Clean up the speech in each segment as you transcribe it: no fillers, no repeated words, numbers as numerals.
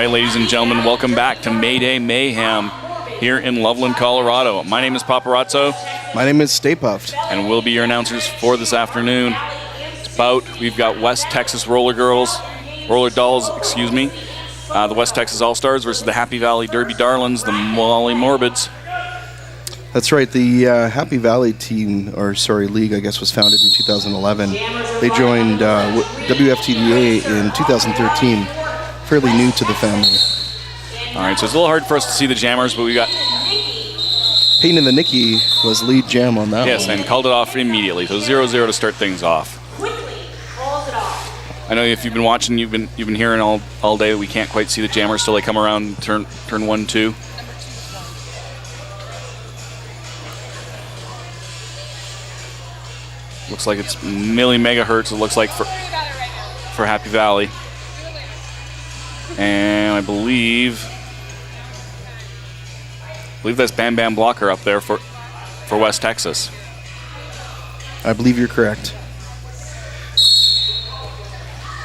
right, ladies and gentlemen, welcome back to Mayday Mayhem here in Loveland, Colorado. My name is Paparazzo. My name is Stay Puffed. And we'll be your announcers for this afternoon. We've got West Texas Roller Dolls, the West Texas All-Stars versus the Happy Valley Derby Darlings, the Molly Morbids. That's right. The Happy Valley league, I guess, was founded in 2011. They joined WTRD in 2013. Fairly new to the family. All right, so it's a little hard for us to see the jammers, but we got... Payne and the Nicky was lead jam on that one. Yes, and called it off immediately. So 0-0 to start things off. I know if you've been watching, you've been hearing all day that we can't quite see the jammers till they come around and turn 1-2. Looks like it's milli-megahertz, it looks like, for Happy Valley. And I believe that's Bam Bam Blocker up there for West Texas. I believe you're correct.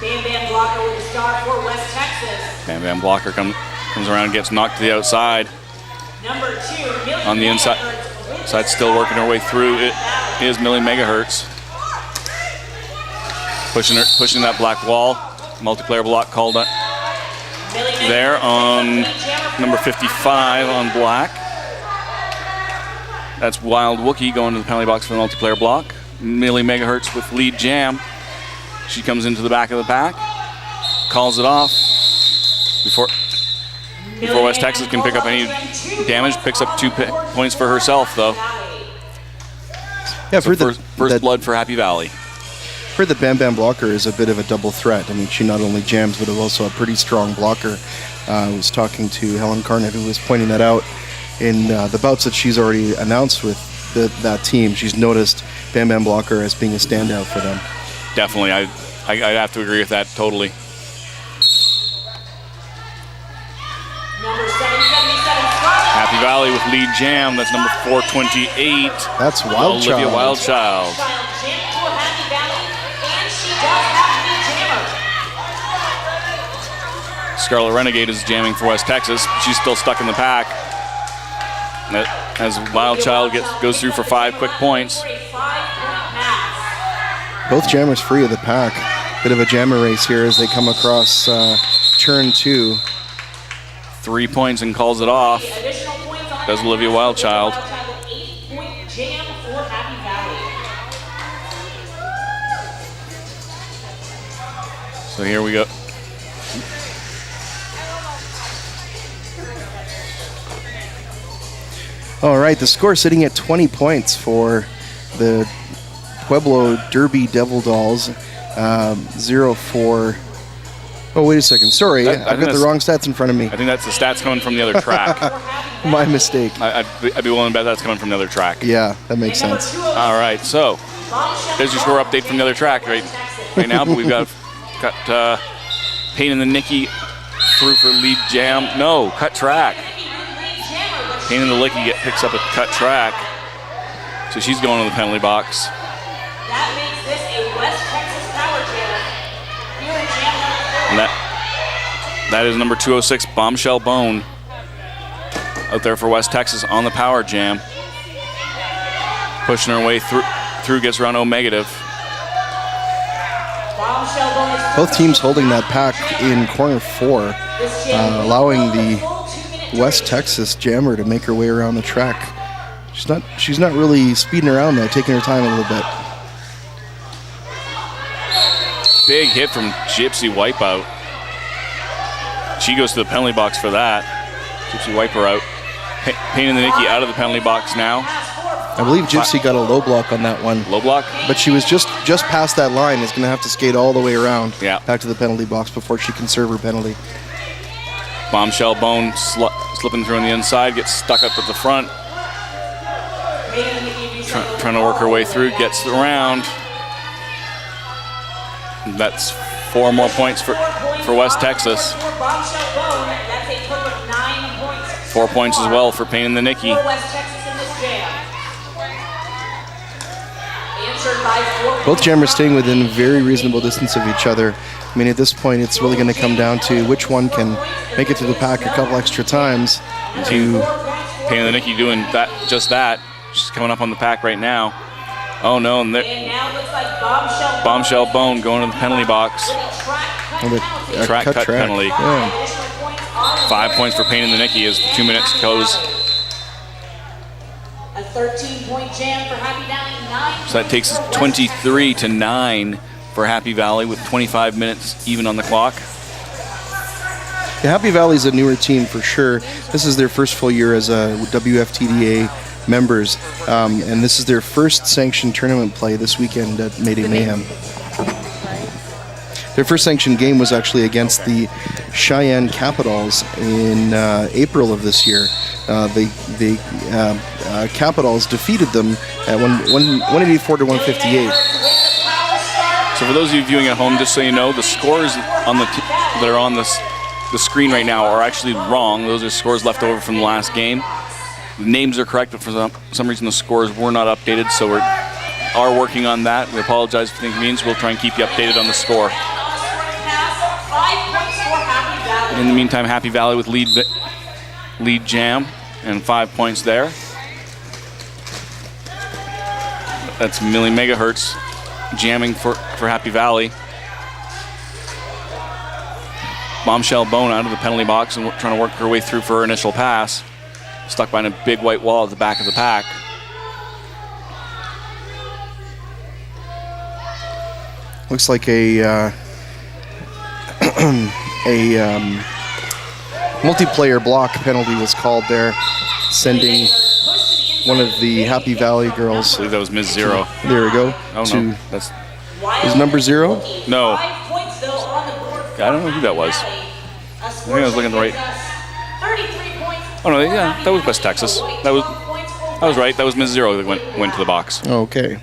Bam Bam Blocker with a start for West Texas. Bam Bam Blocker comes around and gets knocked to the outside. Number 2, on the inside, still working her way through. It is milli-megahertz. Pushing that black wall. Multiplayer block called there on number 55 on black. That's Wild Wookie going to the penalty box for the multiplayer block. Milli-megahertz with lead jam. She comes into the back of the pack, calls it off before West Texas can pick up any damage. Picks up 2 points for herself, though. Yeah, so first blood for Happy Valley. For the Bam Bam Blocker is a bit of a double threat. I mean, she not only jams, but is also a pretty strong blocker. I was talking to Helen Carnett, who was pointing that out in the bouts that she's already announced with that team. She's noticed Bam Bam Blocker as being a standout for them. Definitely, I'd have to agree with that totally. Number 777, Happy Valley with lead jam. That's number 428. That's Wildchild. Olivia Wildchild. Scarlet Renegade is jamming for West Texas. She's still stuck in the pack. As Wildchild goes through for 5 quick points. Both jammers free of the pack. Bit of a jammer race here as they come across turn 2. 3 points and calls it off. Does Olivia Wildchild. So here we go. All right, the score sitting at 20 points for the Pueblo Derby Devil Dolls. 0-4. Oh, wait a second. Sorry, I've got the wrong stats in front of me. I think that's the stats coming from the other track. My mistake. I'd be willing to bet that's coming from the other track. Yeah, that makes sense. All right, so there's your score update from the other track right now, but we've got Payne and the Nicky through for lead jam. No, cut track. Payne and the Licky picks up a cut track, so she's going to the penalty box. That makes this a West Texas power jam. Here in jam number 30. And that is number 206, Bombshell Bone, out there for West Texas on the power jam. Pushing her way through gets around O-negative. Both teams holding that pack in corner 4, allowing the West Texas jammer to make her way around the track. She's not really speeding around though, taking her time a little bit. Big hit from Gypsy Wipeout. She goes to the penalty box for that. Gypsy Wipeout out. Payne and the Nicky out of the penalty box now. I believe Gypsy got a low block on that one. Low block? But she was just past that line. Is going to have to skate all the way around back to the penalty box before she can serve her penalty. Bombshell Bone slipping through on the inside, gets stuck up at the front. Trying to work her way through, gets around. That's 4 more points for West Texas. 4 points as well for Payne and the Nicky. Both jammers staying within very reasonable distance of each other. I mean, at this point, it's really going to come down to which one can make it through the pack a couple extra times. Pain in the Nicky doing that, just that. She's coming up on the pack right now. Oh no, and now looks like Bombshell Bone going to the penalty box. Track cut penalty. Yeah. 5 points for Pain in the Nicky as 2 minutes goes. A 13-point jam for Happy Valley, 9. So that takes us 23-9 for Happy Valley with 25 minutes even on the clock. Yeah, Happy Valley's a newer team for sure. This is their first full year as a WFTDA members, and this is their first sanctioned tournament play this weekend at Mayday Mayhem. Their first sanctioned game was actually against the Cheyenne Capitals in April of this year. The Capitals defeated them at 184 to 158. So for those of you viewing at home, just so you know, the scores on that are on the screen right now are actually wrong. Those are scores left over from the last game. The names are correct, but for some reason the scores were not updated, so we are working on that. We apologize for the inconvenience. We'll try and keep you updated on the score. In the meantime, Happy Valley with lead jam and 5 points there. That's Milli Megahertz jamming for Happy Valley. Bombshell Bone out of the penalty box and trying to work her way through for her initial pass. Stuck behind a big white wall at the back of the pack. Looks like a multiplayer block penalty was called there, sending one of the Happy Valley girls. I believe that was Ms. Zero. There we go. Oh no, that's is number 0? No. I don't know who that was. I think I was looking at the right. Oh no, yeah, that was West Texas. I was right. That was Ms. Zero that went to the box. Okay.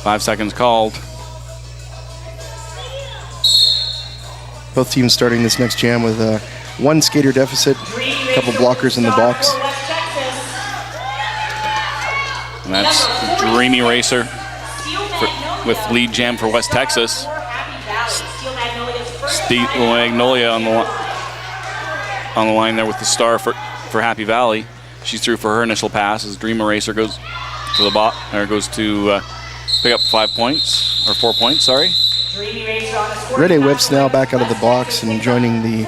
Five seconds called. Both teams starting this next jam with a 1 skater deficit, a couple blockers in the box. And that's Dreamy Racer with lead jam for West Texas. Steel Magnolia on the line there with the star for Happy Valley. She's through for her initial pass as Dream Eraser goes to the bot, or goes to pick up 5 points, or 4 points, sorry. Rene Whips now back out of the box and joining the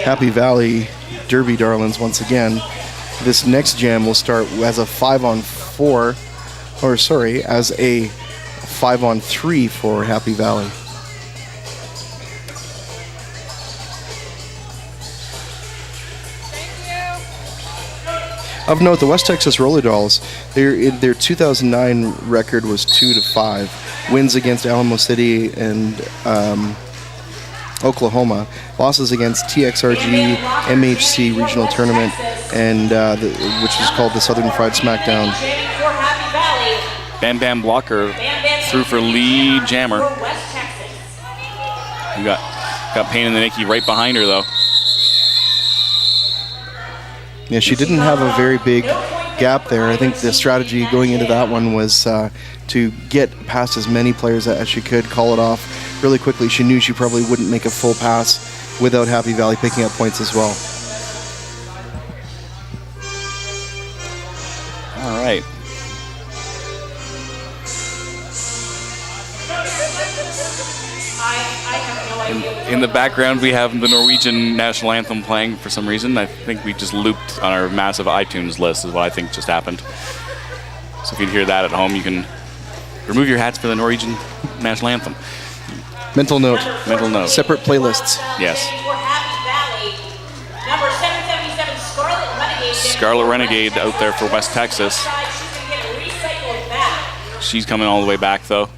Happy Valley Derby Darlings once again. This next jam will start as a 5-on-4, or sorry, as a 5-on-3 for Happy Valley. Of note, the West Texas Roller Dolls, their 2009 record was 2-5. Wins against Alamo City and Oklahoma. Losses against TXRG, MHC Regional Tournament, and which was called the Southern Fried Smackdown. Bam Bam Blocker through for lead jammer. We got Pain in the Nicky right behind her though. Yeah, she didn't have a very big gap there. I think the strategy going into that one was to get past as many players as she could, call it off really quickly. She knew she probably wouldn't make a full pass without Happy Valley picking up points as well. All right. In the background, we have the Norwegian national anthem playing for some reason. I think we just looped on our massive iTunes list is what I think just happened. So if you hear that at home, you can remove your hats for the Norwegian national anthem. Mental note. Mental note. Separate playlists. Yes. Scarlet Renegade out there for West Texas. She's coming all the way back though.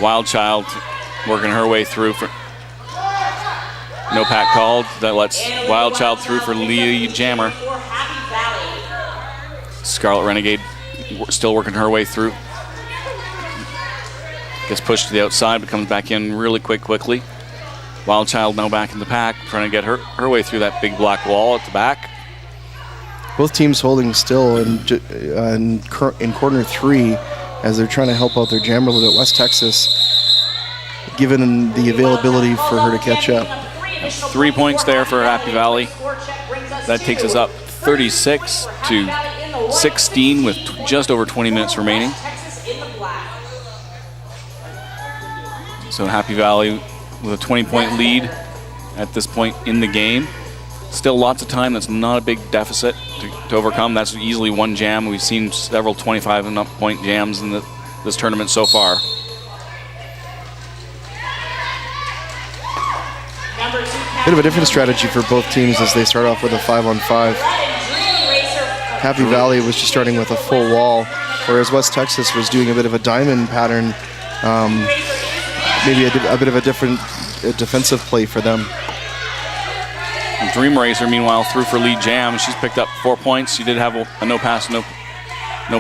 Wild Child working her way through for no pack called. That lets Wild Child through for lead jammer. Scarlet Renegade still working her way through. Gets pushed to the outside but comes back in really quickly. Wild Child now back in the pack, trying to get her way through that big black wall at the back. Both teams holding still in corner 3 as they're trying to help out their jammer a little bit. West Texas, given the availability for her to catch up. 3 points there for Happy Valley. That takes us up 36 to 16 with just over 20 minutes remaining. So Happy Valley with a 20-point lead at this point in the game. Still lots of time. That's not a big deficit to overcome. That's easily one jam. We've seen several 25 and up point jams in this tournament so far. Bit of a different strategy for both teams as they start off with a 5-on-5. Happy Valley was just starting with a full wall, whereas West Texas was doing a bit of a diamond pattern, maybe a bit of a different defensive play for them. Dream Racer, meanwhile, through for lead jam. She's picked up 4 points. She did have a no pass, no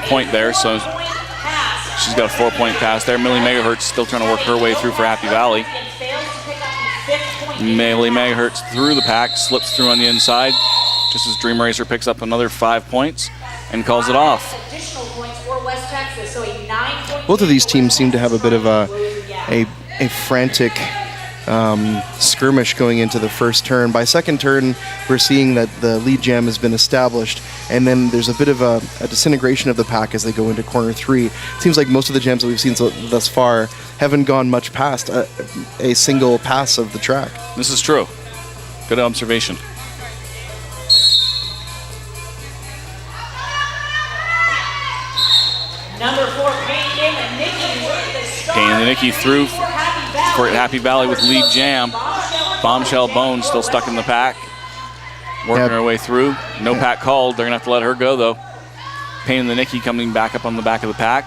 point there, so she's got a 4-point pass there. Millie Megahertz still trying to work her way through for Happy Valley. Millie Megahertz through the pack, slips through on the inside, just as Dream Racer picks up another 5 points and calls it off. Both of these teams seem to have a bit of a frantic skirmish going into the first turn. By second turn, we're seeing that the lead jam has been established, and then there's a bit of a disintegration of the pack as they go into corner 3. It seems like most of the jams that we've seen thus far haven't gone much past a single pass of the track. This is true. Good observation. Number 4, Payne and Nikki with the start. Payne and Nikki through for Happy Valley with lead jam. Bombshell Bone still stuck in the pack, working her way through. No pack called. They're going to have to let her go, though. Payne and the Nikki coming back up on the back of the pack.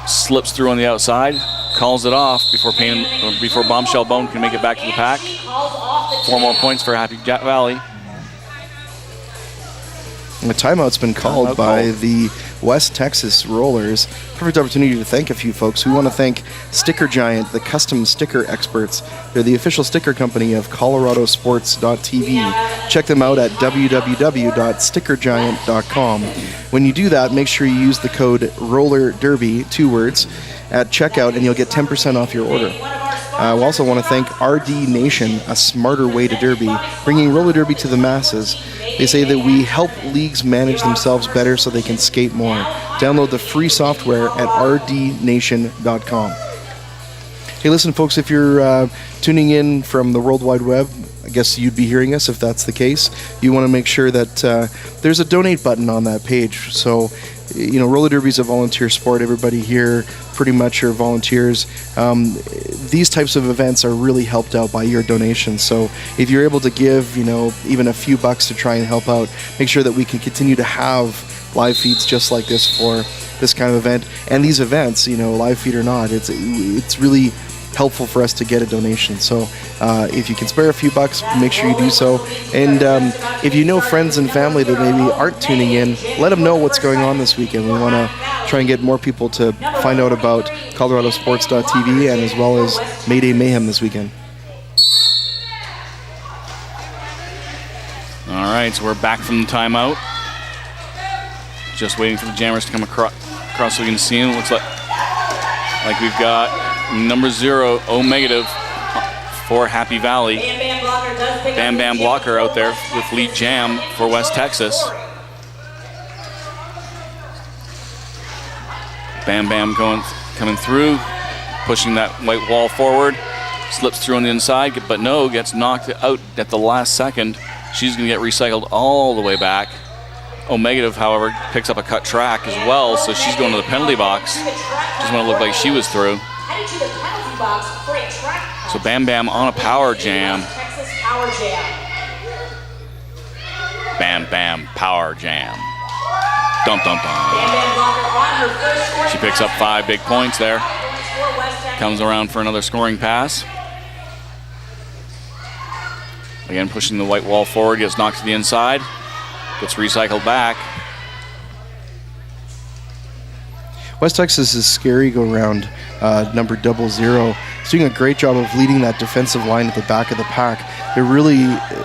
Slips through on the outside, calls it off before Bombshell Bone can make it back to the pack. 4 more points for Happy Valley. And the timeout's been called by the West Texas Rollers. Perfect opportunity to thank a few folks. We want to thank Sticker Giant, the custom sticker experts. They're the official sticker company of ColoradoSports.TV. Check them out at www.stickergiant.com. When you do that, make sure you use the code ROLLERDERBY, 2 words, at checkout, and you'll get 10% off your order. We also want to thank RD Nation, a smarter way to derby, bringing roller derby to the masses. They say that we help leagues manage themselves better so they can skate more. Download the free software at rdnation.com. Hey, listen, folks, if you're tuning in from the World Wide Web, I guess you'd be hearing us if that's the case. You want to make sure that there's a donate button on that page. So, you know, roller derby is a volunteer sport. Everybody here pretty much are volunteers. These types of events are really helped out by your donations. So if you're able to give, you know, even a few bucks to try and help out, make sure that we can continue to have live feeds just like this for this kind of event. And these events, you know, live feed or not, it's really helpful for us to get a donation. So if you can spare a few bucks, make sure you do so. And if you know friends and family that maybe aren't tuning in, let them know what's going on this weekend. We want to try and get more people to find out about ColoradoSports.TV and as well as Mayday Mayhem this weekend. All right, so we're back from the timeout. Just waiting for the jammers to come across so we can see them. Looks like we've got number 0, O negative for Happy Valley. Bam Bam Blocker out there with lead jam for West Texas. Bam Bam coming through, pushing that white wall forward, slips through on the inside, but no, gets knocked out at the last second. She's going to get recycled all the way back. O negative, however, picks up a cut track as well, so she's going to the penalty box. Doesn't want to look like she was through. So Bam Bam on a power jam. Bam Bam power jam. Dum dum dum. She picks up 5 big points there. Comes around for another scoring pass. Again, pushing the white wall forward, gets knocked to the inside. Gets recycled back. West Texas is scary go round, number 00. is doing a great job of leading that defensive line at the back of the pack. They're really,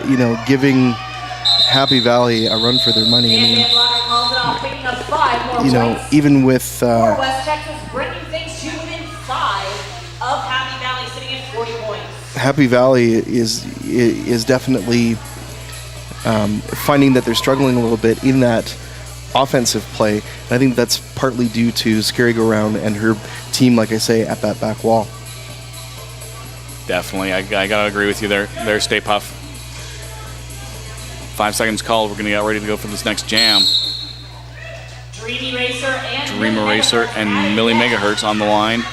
you know, giving Happy Valley a run for their money. I mean, you know, even with West Texas bringing things to within 5 of Happy Valley, sitting at 40 points. Happy Valley is definitely finding that they're struggling a little bit in that offensive play. And I think that's partly due to Scary Go Round and her team, like I say, at that back wall. Definitely. I got to agree with you there, Stay Puff. 5 seconds called. We're going to get ready to go for this next jam. Dream Eraser and Millie Megahertz on the line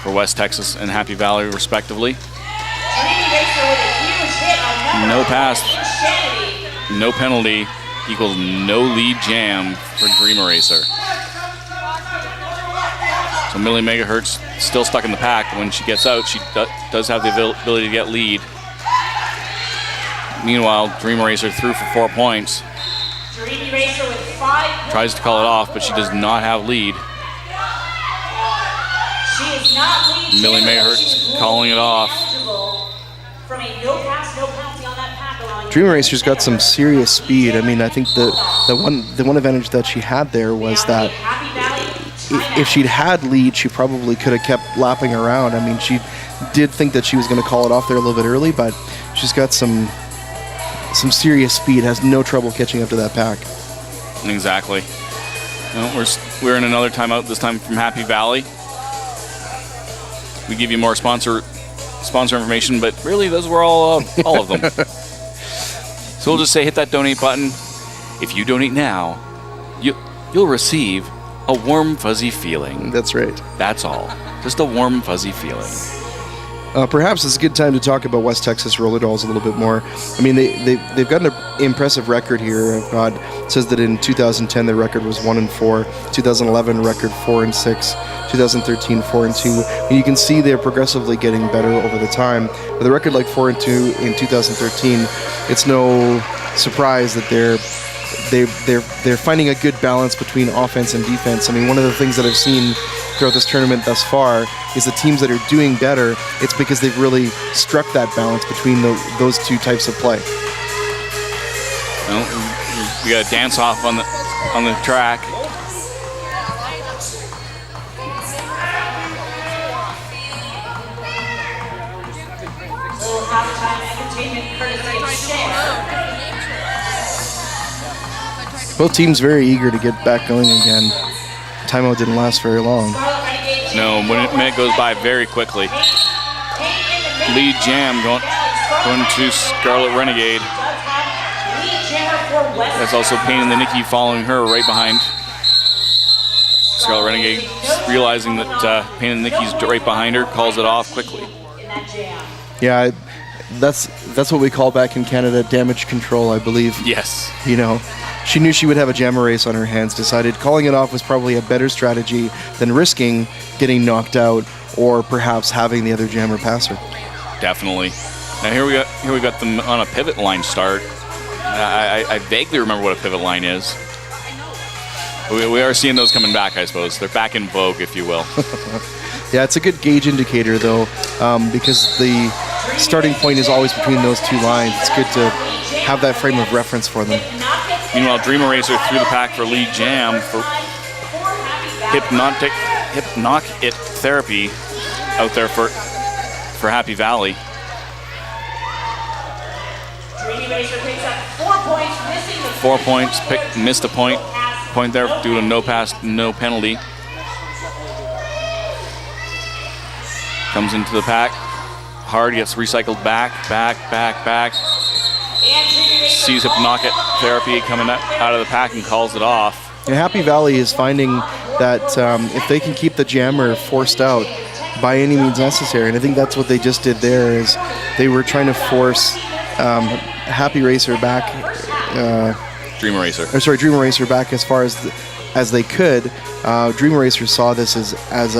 for West Texas and Happy Valley, respectively. Dream Eraser with a huge hit on No pass. Insanity. No penalty equals no lead jam for Dream Eraser. So Millie Megahertz still stuck in the pack. When she gets out, she does have the ability to get lead. Meanwhile, Dream Eraser threw for 4 points. Dream Eraser with 5. Tries to call it off, but she does not have lead. She is not lead. Millie Megahertz calling it off. From a no pass, no penalty on that pack allowing. Dream Eraser's got some serious speed. I mean, I think the one advantage that she had there was that if she'd had lead, she probably could have kept lapping around. I mean, she did think that she was going to call it off there a little bit early, but she's got some serious speed, has no trouble catching up to that pack. Exactly. Well, we're in another timeout, this time from Happy Valley. We give you more sponsor information, but really those were all of them. So we'll just say hit that donate button. If you donate now, you'll receive a warm, fuzzy feeling. That's right. That's all. Just a warm, fuzzy feeling. Perhaps it's a good time to talk about West Texas Roller Dolls a little bit more. I mean, they've got an impressive record here. It says that in 2010 their record was 1-4, 2011 record 4-6, 2013 4-2. And you can see they're progressively getting better over the time. With a record like 4-2 in 2013, it's no surprise that they're finding a good balance between offense and defense. I mean, one of the things that I've seen throughout this tournament thus far is the teams that are doing better, it's because they've really struck that balance between those two types of play. Well, we got a dance off on the track. Halftime entertainment courtesy of Share. Both teams very eager to get back going again. Timeout didn't last very long. No, minute goes by very quickly. Lead jam going to Scarlet Renegade. That's also Pain in the Nicky following her right behind. Scarlet Renegade, realizing that Pain in the Nicky's right behind her, calls it off quickly. Yeah, that's what we call back in Canada damage control, I believe. Yes. You know, she knew she would have a jammer race on her hands, decided calling it off was probably a better strategy than risking getting knocked out or perhaps having the other jammer pass her. Definitely. Now here we got them on a pivot line start. I vaguely remember what a pivot line is. We are seeing those coming back, I suppose. They're back in vogue, if you will. Yeah, it's a good gauge indicator, though, because the starting point is always between those two lines. It's good to have that frame of reference for them. Meanwhile, Dream Eraser threw the pack for lead jam for Hypnotic It Therapy out there for Happy Valley. Dream Eraser picks up 4 points, missing the 4 points, missed a point there due to no pass, no penalty. Comes into the pack, hard, gets recycled back. Sees Hypnotic Therapy coming out of the pack and calls it off. And Happy Valley is finding that if they can keep the jammer forced out by any means necessary, and I think that's what they just did there, is they were trying to force Happy Racer back. Dream Eraser back as far as they could. Dream Eraser saw this as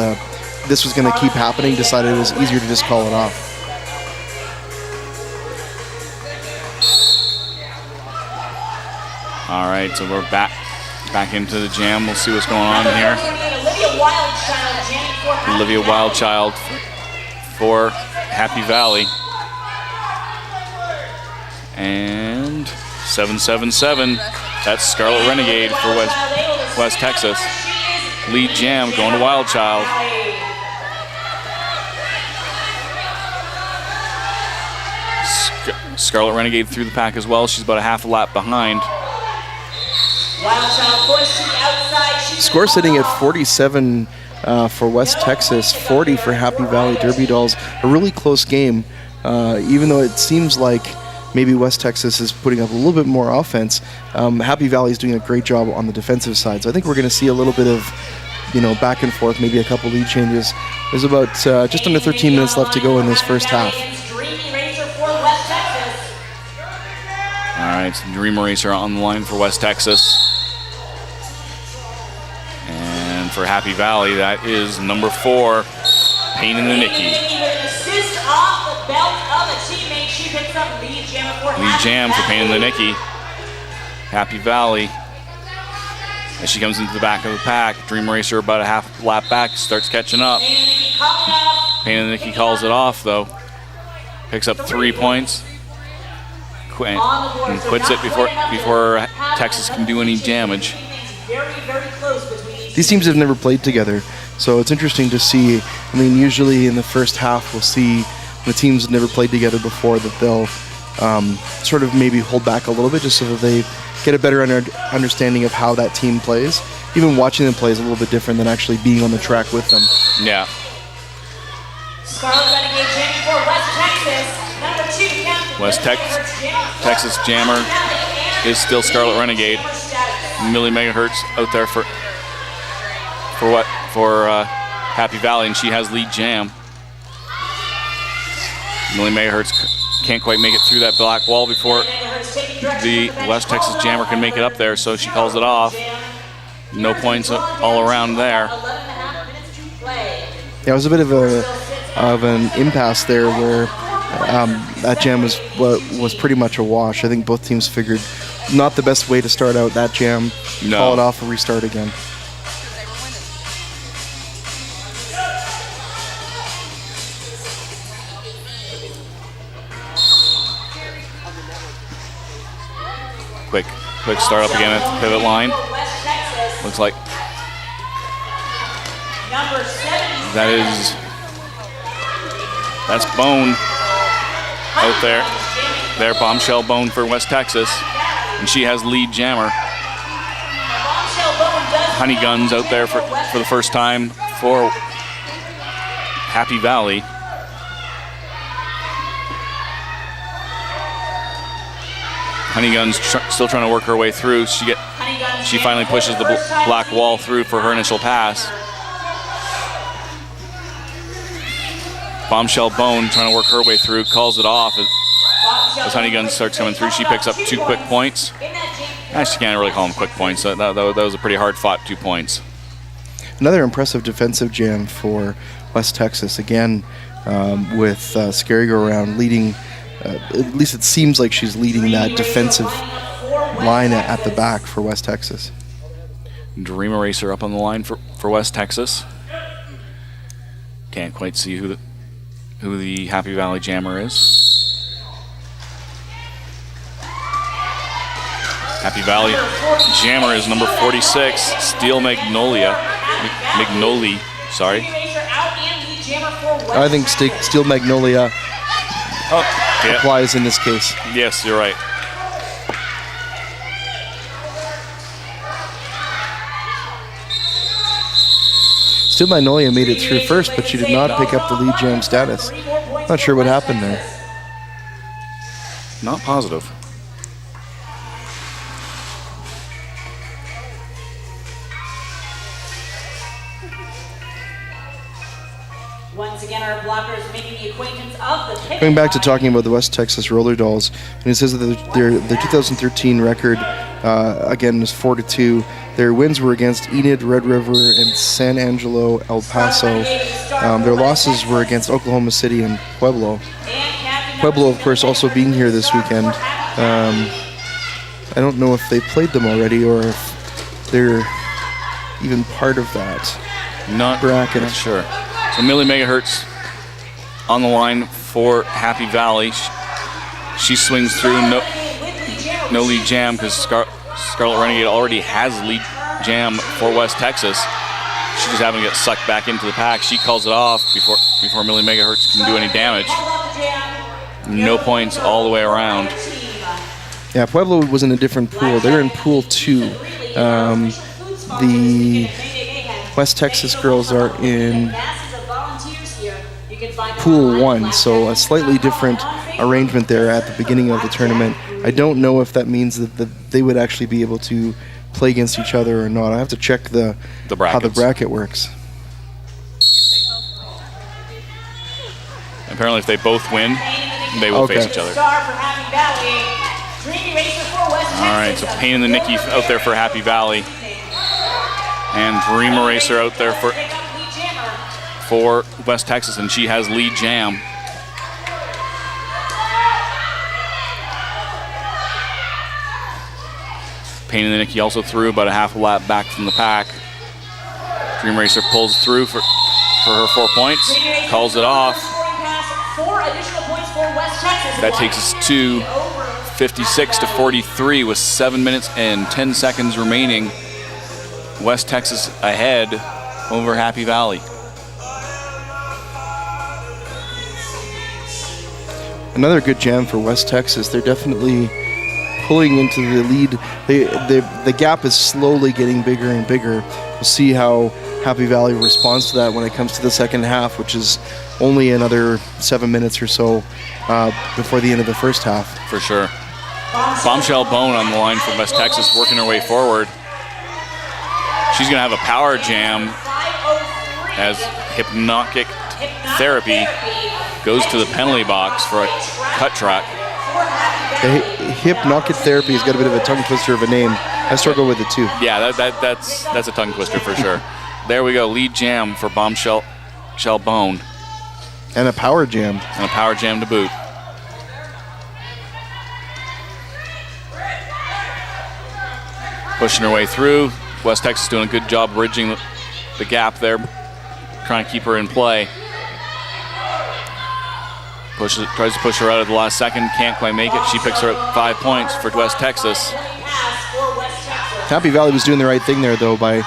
this was going to keep happening, decided it was easier to just call it off. All right, so we're back into the jam. We'll see what's going on here. Olivia Wildchild for Happy Valley. And 7-7-7. That's Scarlet Renegade for West Texas. Lead jam going to Wild Child. Scarlet Renegade through the pack as well. She's about a half a lap behind. Score sitting at 47 for West Texas, 40 for Happy Valley Derby Dolls. A really close game, even though it seems like maybe West Texas is putting up a little bit more offense. Happy Valley is doing a great job on the defensive side. So I think we're going to see a little bit of, back and forth, maybe a couple lead changes. There's about just under 13 minutes left to go in this first half. All right, so Dream Eraser on the line for West Texas. And for Happy Valley, that is number 4, Pain in the Nicky. Lead jam for Pain in the Nicky. Happy Valley. As she comes into the back of the pack, Dream Eraser about a half lap back, starts catching up. Pain in the Nicky calls it off, though. Picks up 3 points. And quits it before Texas can do any damage. These teams have never played together, so it's interesting to see. I mean, usually in the first half, we'll see the teams have never played together before that they'll sort of maybe hold back a little bit just so that they get a better understanding of how that team plays. Even watching them play is a little bit different than actually being on the track with them. Yeah. Scarlet Renegade jamming for West Texas. Number 2, Captain Texas jammer is still Scarlet Renegade. Millie Megahertz out there for Happy Valley, and she has lead jam. Millie Megahertz can't quite make it through that black wall before the West Texas jammer can make it up there, so she calls it off. No points all around there. Yeah, it was a bit of an impasse there where that jam was pretty much a wash. I think both teams figured not the best way to start out that jam. No. Call it off and restart again. Quick start up again at the pivot line. Looks like that's Bone out there. There, Bombshell Bone for West Texas, and she has lead jammer. Honey Guns out there for the first time for Happy Valley. Honey Guns still trying to work her way through. She finally pushes the black wall through for her initial pass. Bombshell Bone trying to work her way through, calls it off as Honey Guns starts coming through. She picks up 2 quick points. Actually, can't really call them quick points. That was a pretty hard-fought 2 points. Another impressive defensive jam for West Texas. Again, with Scary Go Around leading. At least it seems like she's leading that defensive line at the back for West Texas. Dream Eraser up on the line for West Texas. Can't quite see who the Happy Valley jammer is. Happy Valley jammer is number 46, Steel Magnolia. Sorry. I think Steel Magnolia applies in this case. Yes, you're right. Steel Magnolia made it through first, but she did not pick up the lead jam status. Not sure what happened there. Not positive. Once again, our blockers making the acquaintance of the pivot Going back to line. talking about the West Texas Roller Dolls, and it says that their 2013 record, again, is 4-2. Their wins were against Enid, Red River, and San Angelo, El Paso. Their losses were against Oklahoma City and Pueblo. Pueblo, of course, also being here this weekend. I don't know if they played them already or if they're even part of that Not bracket. Not sure. So Millie Megahertz on the line for Happy Valley. She swings through, no lead jam because Scarlet Renegade already has lead jam for West Texas. She's just having to get sucked back into the pack. She calls it off before Millie Megahertz can do any damage. No points all the way around. Yeah, Pueblo was in a different pool. They're in Pool 2. The West Texas girls are in Pool 1, so a slightly different arrangement there at the beginning of the tournament. I don't know if that means that they would actually be able to play against each other or not. I have to check how the bracket works. Apparently, if they both win, they will face each other. All right, so Pain in the Nicky out there for Happy Valley, and Dream Eraser out there for West Texas, and she has lead jam. Pain in the Nicky also threw about a half a lap back from the pack. Dream Racer pulls through for her 4 points, calls it off. That takes us to 56-43 with 7 minutes and 10 seconds remaining. West Texas ahead over Happy Valley. Another good jam for West Texas. They're definitely pulling into the lead. The gap is slowly getting bigger and bigger. We'll see how Happy Valley responds to that when it comes to the second half, which is only another 7 minutes or so before the end of the first half. For sure. Bombshell Bone on the line from West Texas, working her way forward. She's going to have a power jam as Hypnotic Therapy goes to the penalty box for a cut track. Hypnotic Therapy has got a bit of a tongue twister of a name. I struggle with it too. Yeah, that's a tongue twister for sure. There we go, lead jam for Bombshell Bone. And a power jam. And a power jam to boot. Pushing her way through. West Texas doing a good job bridging the gap there, trying to keep her in play. Tries to push her out at the last second, can't quite make it. She picks her up 5 points for West Texas. Happy Valley was doing the right thing there, though, by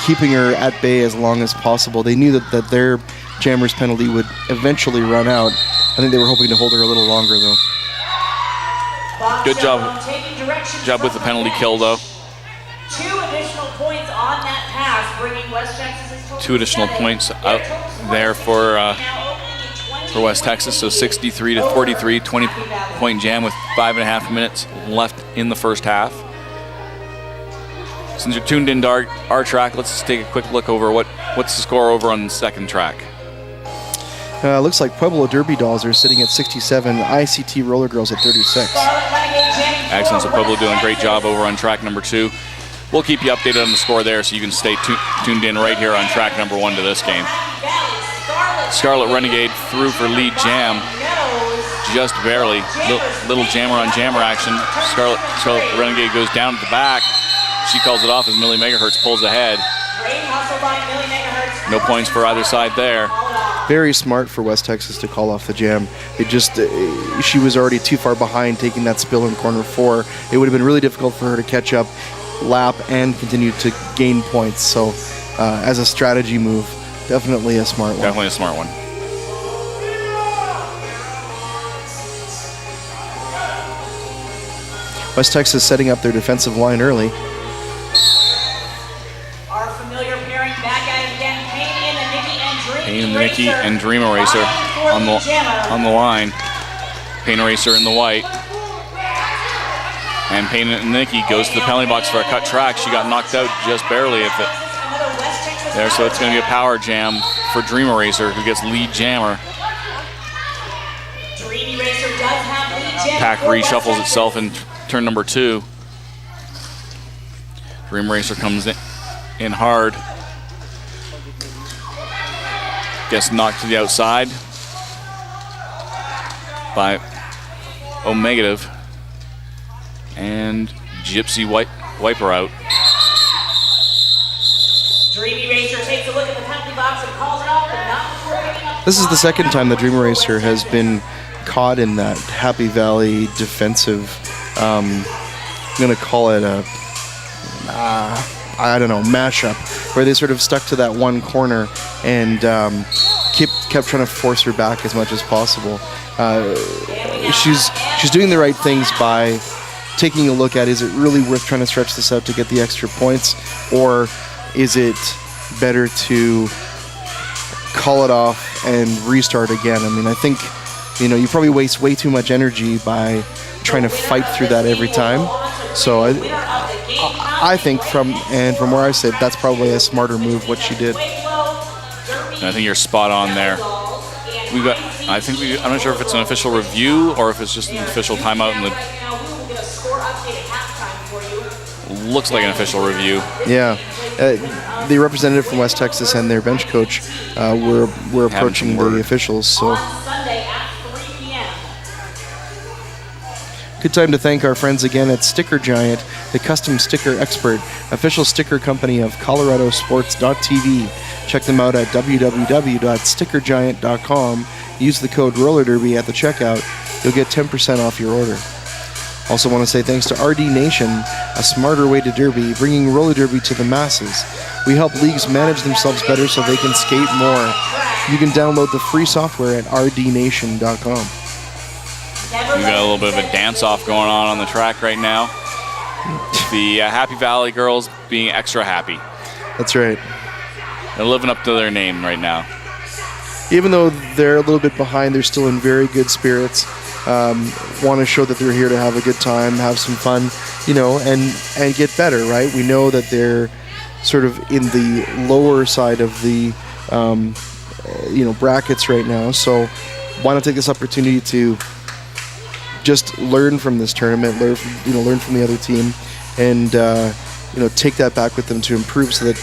keeping her at bay as long as possible. They knew that their jammer's penalty would eventually run out. I think they were hoping to hold her a little longer, though. Good job with the penalty kill, though. 2 additional points on that pass, bringing West Texas. 2 additional points out there for West Texas, so 63-43, 20-point jam with 5.5 minutes left in the first half. Since you're tuned into our track, let's just take a quick look over what's the score over on the second track. Looks like Pueblo Derby Dolls are sitting at 67, ICT Roller Girls at 36. Excellent, so Pueblo doing a great job over on track number 2. We'll keep you updated on the score there so you can stay tuned in right here on track number 1 to this game. Scarlet Renegade through for lead jam, just barely. Little jammer on jammer action. Scarlet Renegade goes down at the back. She calls it off as Millie Megahertz pulls ahead. No points for either side there. Very smart for West Texas to call off the jam. She was already too far behind taking that spill in corner 4. It would have been really difficult for her to catch up, lap, and continue to gain points. So as a strategy move, definitely a smart one. Definitely a smart one. West Texas setting up their defensive line early. Our familiar pairing back at it again, Pain in the Nicky and Dream Eraser on the line. Pain Eraser in the white. And Pain in the Nicky goes to the penalty box for a cut track. She got knocked out just barely there, so it's going to be a power jam for Dream Eraser, who gets lead jammer. Pack reshuffles itself in turn number 2. Dream Eraser comes in hard. Gets knocked to the outside by O-Negative. And Gypsy Wiper out. Dreamy Racer takes a look at the penalty box and calls it off, but not before picking up This is the second time the Dream Eraser has been caught in that Happy Valley defensive, I'm going to call it a, I don't know, mashup, where they sort of stuck to that one corner and kept trying to force her back as much as possible. She's doing the right things by taking a look at, is it really worth trying to stretch this out to get the extra points, or is it better to call it off and restart again? I mean, I think, you probably waste way too much energy by trying to fight through that every time. So I think from where I sit, that's probably a smarter move what she did. And I think you're spot on there. I'm not sure if it's an official review or if it's just an official timeout. Looks like an official review. Yeah. The representative from West Texas and their bench coach were approaching the officials. So good time to thank our friends again at Sticker Giant, the custom sticker expert, official sticker company of ColoradoSports.TV. Check them out at www.stickergiant.com. Use the code RollerDerby at the checkout. You'll get 10% off your order. Also want to say thanks to RD Nation, a smarter way to derby, bringing roller derby to the masses. We help leagues manage themselves better so they can skate more. You can download the free software at rdnation.com. We've got a little bit of a dance-off going on the track right now. The Happy Valley girls being extra happy. That's right. They're living up to their name right now. Even though they're a little bit behind, they're still in very good spirits. Want to show that they're here to have a good time, have some fun, and get better, right? We know that they're sort of in the lower side of the, brackets right now. So why not take this opportunity to just learn from this tournament, learn from the other team, and take that back with them to improve, so that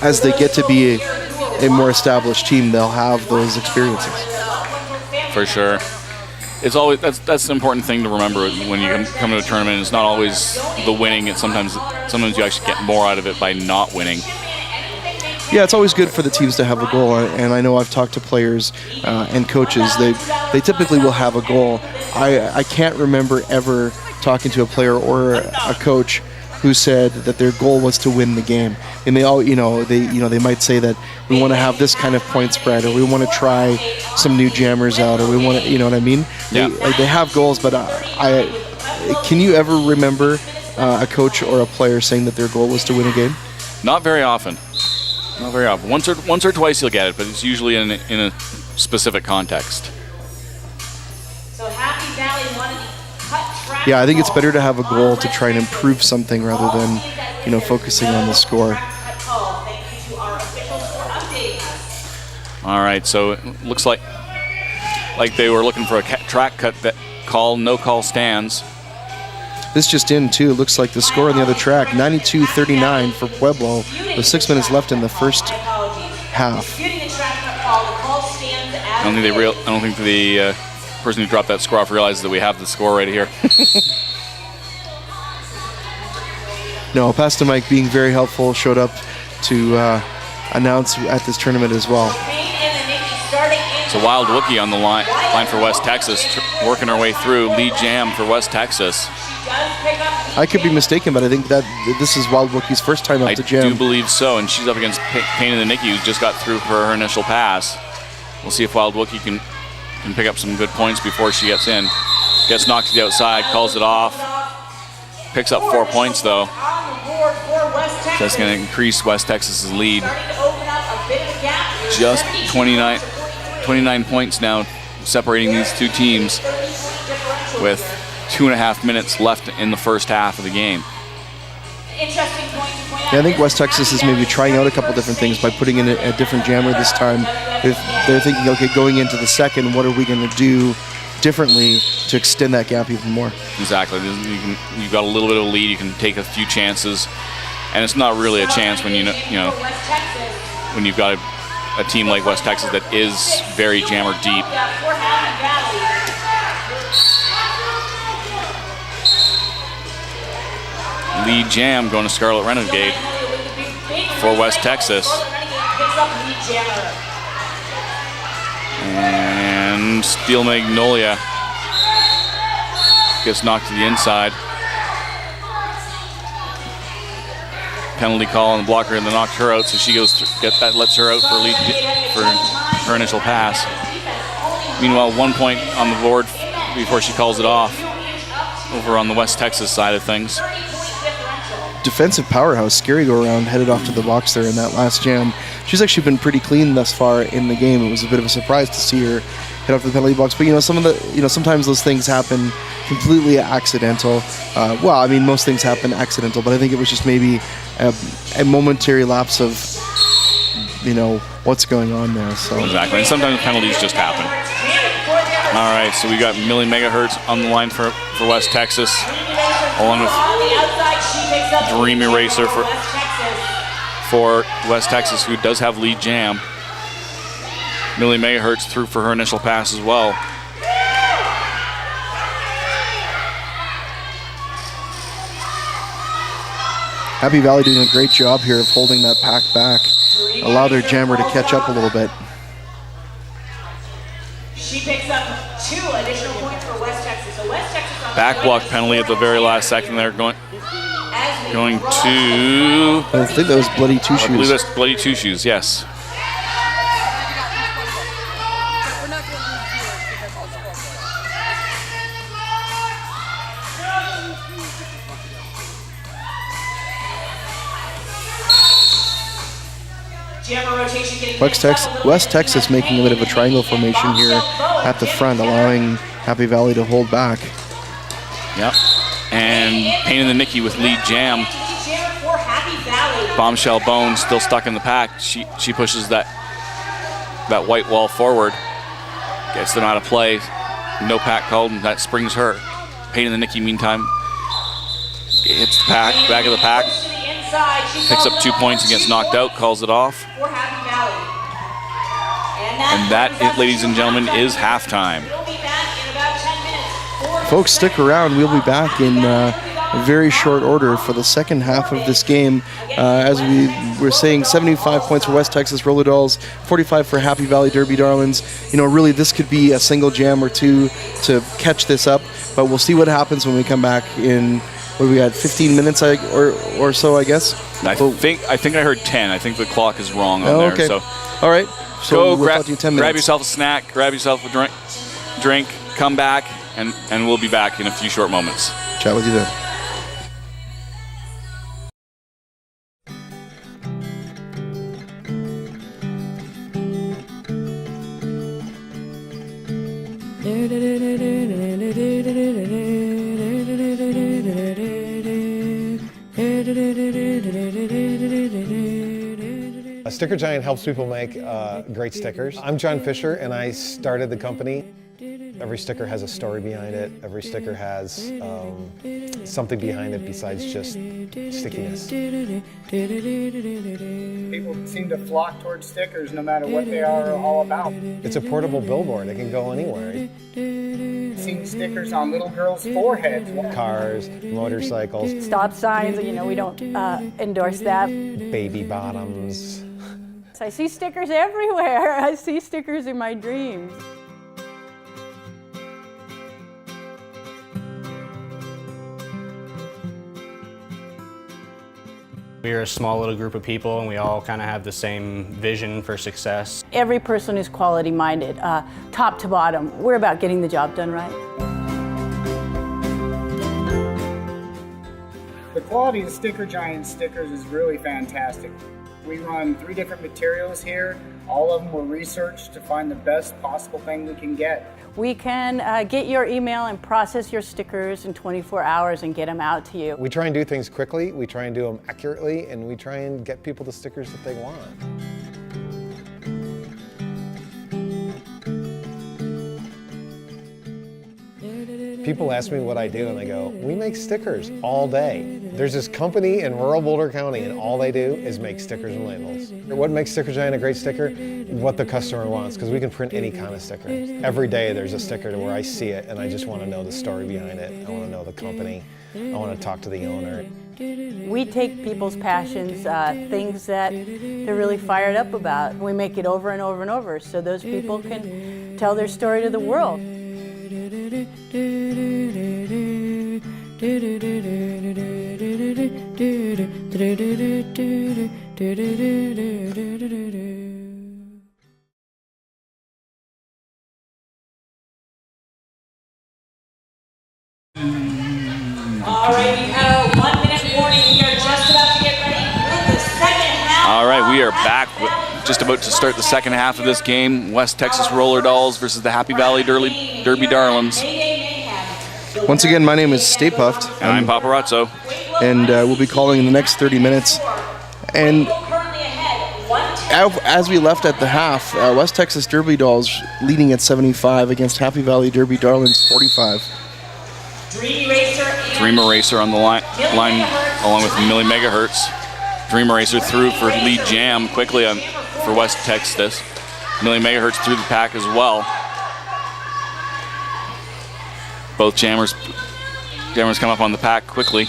as they get to be a more established team, they'll have those experiences. For sure. It's always that's the important thing to remember when you come to a tournament. It's not always the winning. It's sometimes you actually get more out of it by not winning. Yeah, it's always good for the teams to have a goal, and I know I've talked to players and coaches. They typically will have a goal. I can't remember ever talking to a player or a coach who said that their goal was to win the game. And they all, they might say that we want to have this kind of point spread, or we want to try some new jammers out, or we want to, you know what I mean? Yeah. They have goals, but can you ever remember a coach or a player saying that their goal was to win a game? Not very often. Not very often. Once or twice you'll get it, but it's usually in a specific context. So Happy Valley wanted to cut track. Yeah, I think it's better to have a goal to try and improve something rather than, focusing on the score. All right, so it looks like they were looking for a track cut that no call stands. This just in, too. It looks like the score on the other track, 92-39 for Pueblo, with 6 minutes left in the first half. I don't think the person who dropped that score off realizes that we have the score right here. No, Pastor Mike, being very helpful, showed up to announce at this tournament as well. So Wild Wookie on the line for West Texas, working her way through. Lead jam for West Texas. I could be mistaken, but I think that this is Wild Wookie's first time up to jam. I do believe so, and she's up against Pain in the Nicky, who just got through for her initial pass. We'll see if Wild Wookie can pick up some good points before she gets in. Gets knocked to the outside, calls it off. Picks up 4 points, though. That's going to increase West Texas's lead. Just 29 points now separating these two teams with 2.5 minutes left in the first half of the game. Yeah, I think West Texas is maybe trying out a couple different things by putting in a different jammer this time. They're thinking, okay, going into the second, what are we going to do differently to extend that gap even more? Exactly. You've got a little bit of a lead. You can take a few chances, and it's not really a chance when when you've got a team like West Texas that is very jammer deep. Lead jam going to Scarlet Renegade for West Texas. And Steel Magnolia gets knocked to the inside. Penalty call on the blocker and then knocked her out, so she goes that lets her out for her initial pass. Meanwhile, 1 point on the board before she calls it off over on the West Texas side of things. Defensive powerhouse, scary go around, headed off to the box there in that last jam. She's actually been pretty clean thus far in the game. It was a bit of a surprise to see her head off to the penalty box, but sometimes those things happen completely accidental. Well, I mean, most things happen accidental, but I think it was just maybe a momentary lapse of, what's going on there. So exactly, and sometimes penalties just happen. All right, so we got Millie Megahertz on the line for West Texas, along with Dream Eraser for West Texas, who does have lead jam. Millie Megahertz through for her initial pass as well. Happy Valley doing a great job here of holding that pack back. Allow their jammer to catch up a little bit. She picks up 2 additional points for West Texas. So West Texas on Back block penalty at the very last second there, going to. I think that was bloody two I believe shoes. that's bloody two shoes. Yes. West Texas making a bit of a triangle formation here at the front, allowing Happy Valley to hold back. Yep. And Pain in the Nicky with lead jam. Bombshell Bone still stuck in the pack. She pushes that white wall forward, gets them out of play. No pack called, and that springs her. Pain in the Nicky, meantime, hits the pack, back of the pack, picks up 2 points and gets knocked out, calls it off. And that, ladies and gentlemen, is halftime. Folks, stick around. We'll be back in very short order for the second half of this game. As we were saying, 75 points for West Texas Roller Dolls, 45 for Happy Valley Derby Darlings. Really, this could be a single jam or two to catch this up, but we'll see what happens when we come back in, what do we got, 15 minutes or so, I guess? I think I heard 10. I think the clock is wrong on there. Okay. So. All right. So go we'll 10 minutes. Grab yourself a snack, grab yourself a drink, come back, and we'll be back in a few short moments. Chat with you then. Sticker Giant helps people make great stickers. I'm John Fisher, and I started the company. Every sticker has a story behind it. Every sticker has something behind it besides just stickiness. People seem to flock towards stickers no matter what they are all about. It's a portable billboard. It can go anywhere. Seeing stickers on little girls' foreheads. Cars, motorcycles. Stop signs, we don't endorse that. Baby bottoms. I see stickers everywhere. I see stickers in my dreams. We're a small little group of people, and we all kind of have the same vision for success. Every person is quality-minded, top to bottom. We're about getting the job done right. The quality of Sticker Giant stickers is really fantastic. We run 3 different materials here. All of them were researched to find the best possible thing we can get. We can get your email and process your stickers in 24 hours and get them out to you. We try and do things quickly, we try and do them accurately, and we try and get people the stickers that they want. People ask me what I do, and I go, we make stickers all day. There's this company in rural Boulder County, and all they do is make stickers and labels. What makes Sticker Giant a great sticker? What the customer wants, because we can print any kind of sticker. Every day there's a sticker to where I see it, and I just want to know the story behind it. I want to know the company. I want to talk to the owner. We take people's passions, things that they're really fired up about. We make it over and over and over so those people can tell their story to the world. All right, we have a 1 minute warning. We are just about to get ready with the second half. All right, we are back. Just about to start the second half of this game. West Texas Roller Dolls versus the Happy Valley Derby Darlings. Mayday Mayhem. Once again, my name is Stay Puffed, And I'm Paparazzo. and we'll be calling in the next 30 minutes. And Currently ahead, 1-2. as we left at the half, West Texas Derby Dolls leading at 75 against Happy Valley Derby Darlings 45. Dream Eraser on the line along with Millie Megahertz. Dream Eraser through for lead jam quickly for West Texas. Millie Megahertz through the pack as well. Both jammers come up on the pack quickly.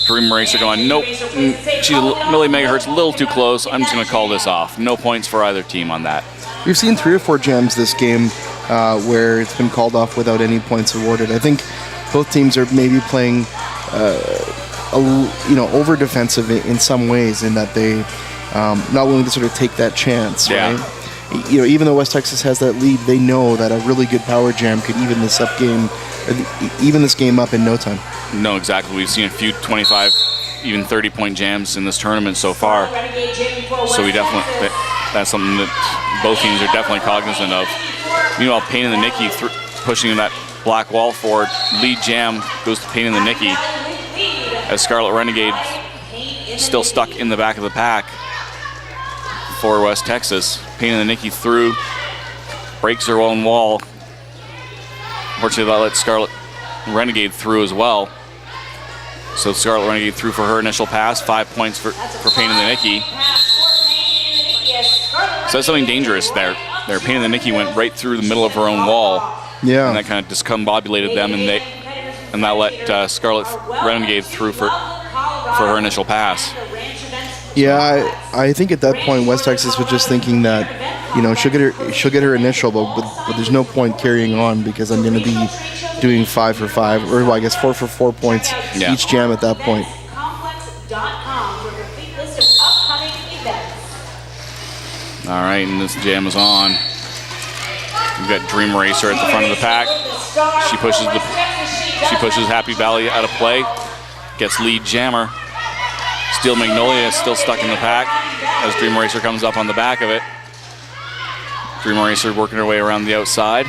Dream Eraser going, nope. Millie Megahertz a little too close. I'm just going to call this off. No points for either team on that. We've seen 3 or 4 jams this game where it's been called off without any points awarded. I think both teams are maybe playing, over defensive in some ways, in that they not willing to sort of take that chance. Yeah. Right? Even though West Texas has that lead, they know that a really good power jam could even this game up in no time. No, exactly. We've seen a few 25, even 30-point jams in this tournament so far. So that's something that both teams are definitely cognizant of. Meanwhile, Pain in the Nicky pushing that black wall forward. Lead jam goes to Pain in the Nicky as Scarlet Renegade still stuck in the back of the pack for West Texas. Pain in the Nicky through, breaks her own wall. Unfortunately, that let Scarlet Renegade through as well. So Scarlet Renegade through for her initial pass. 5 points for Pain in the Nicky. So that's something dangerous there. Pain in the Nicky went right through the middle of her own wall. Yeah. And that kind of discombobulated them, and that let Scarlet Renegade through for her initial pass. Yeah, I think at that point West Texas was just thinking that, she'll get her initial, but there's no point carrying on because I'm going to be doing 5 for 5, or 4 for 4 points each jam at that point. All right, and this jam is on. We've got Dream Racer at the front of the pack. She pushes Happy Valley out of play. Gets lead jammer. Steel Magnolia is still stuck in the pack as Dream Racer comes up on the back of it. Dream Racer working her way around the outside.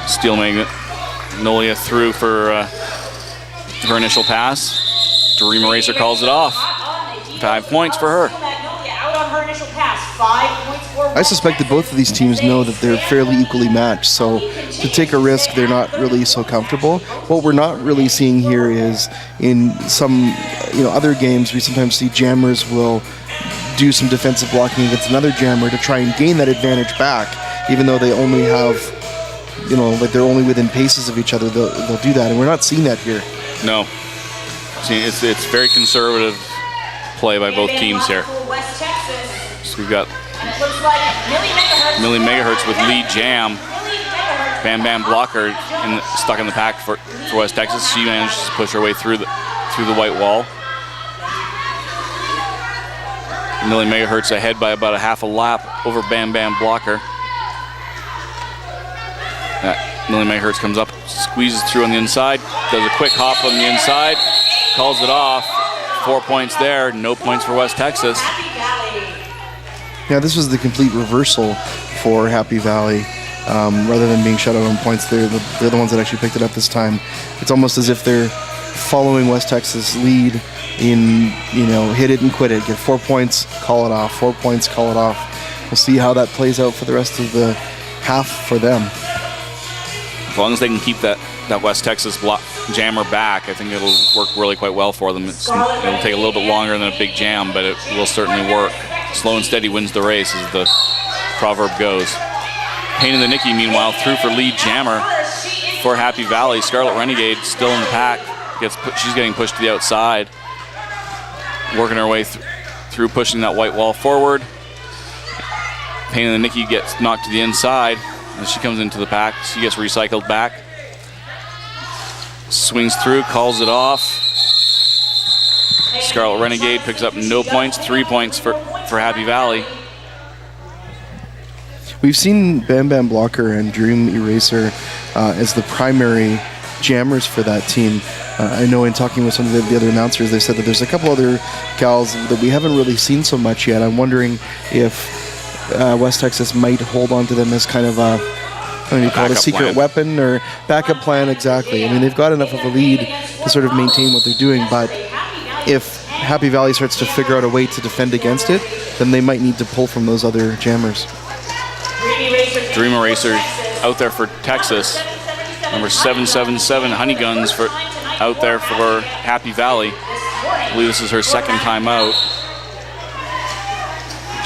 Steel Magnolia through for her initial pass. Dream Racer calls it off. 5 points for her. I suspect that both of these teams know that they're fairly equally matched, so to take a risk, they're not really so comfortable. What we're not really seeing here is in some other games, we sometimes see jammers will do some defensive blocking against another jammer to try and gain that advantage back, even though they only have, they're only within paces of each other. They'll do that, and we're not seeing that here. No. See, it's very conservative play by both teams here. So we've got Millie Megahertz with lead jam. Bam Bam Blocker stuck in the pack for West Texas. She manages to push her way through the white wall. Millie Megahertz ahead by about a half a lap over Bam Bam Blocker. Millie Megahertz comes up, squeezes through on the inside, does a quick hop on the inside, calls it off. 4 points there, no points for West Texas. Yeah, this was the complete reversal for Happy Valley. Rather than being shut out on points, they're the ones that actually picked it up this time. It's almost as if they're following West Texas' lead in, hit it and quit it. Get 4 points, call it off. 4 points, call it off. We'll see how that plays out for the rest of the half for them. As long as they can keep that West Texas jammer back, I think it'll work really quite well for them. It'll take a little bit longer than a big jam, but it will certainly work. Slow and steady wins the race, as the proverb goes. Pain in the Nicky, meanwhile, through for lead jammer. for Happy Valley. Scarlet Renegade still in the pack. She's getting pushed to the outside. Working her way through, pushing that white wall forward. Pain in the Nicky gets knocked to the inside. As she comes into the pack, she gets recycled back. Swings through, calls it off. Scarlet Renegade picks up no points, 3 points for Happy Valley. We've seen Bam Bam Blocker and Dream Eraser as the primary jammers for that team. I know in talking with some of the other announcers, they said that there's a couple other gals that we haven't really seen so much yet. I'm wondering if West Texas might hold on to them as kind of a, what do you call it, a secret weapon or backup plan, exactly. I mean, they've got enough of a lead to sort of maintain what they're doing, but if Happy Valley starts to figure out a way to defend against it, then they might need to pull from those other jammers. Dream Eraser out there for Texas. Number 777 Honey Guns out there for Happy Valley. I believe this is her second time out.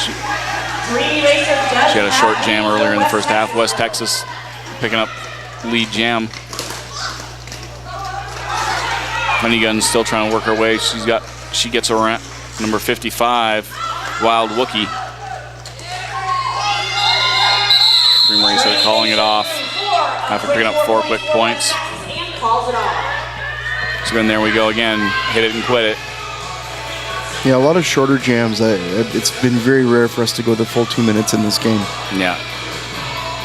She had a short jam earlier in the first half. West Texas picking up lead jam. Honey Guns still trying to work her way. She gets around number 55, Wild Wookie. Dream Racer calling it off after picking up 4 quick points. So then there we go again. Hit it and quit it. Yeah, a lot of shorter jams. It's been very rare for us to go the full 2 minutes in this game. Yeah,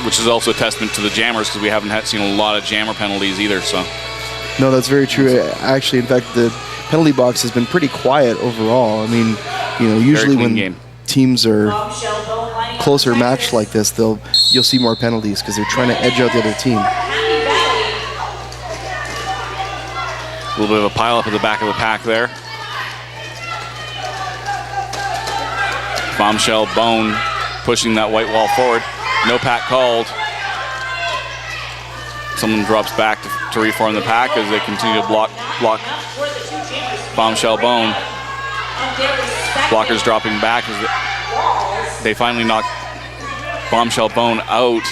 which is also a testament to the jammers because we haven't seen a lot of jammer penalties either. So. No, that's very true. Actually, in fact, the penalty box has been pretty quiet overall. I mean, usually when teams are closer matched like this, you'll see more penalties because they're trying to edge out the other team. A little bit of a pile up at the back of the pack there. Bombshell Bone pushing that white wall forward. No pack called. Someone drops back to reform the pack as they continue to block Bombshell Bone. Blockers dropping back as they finally knock Bombshell Bone out,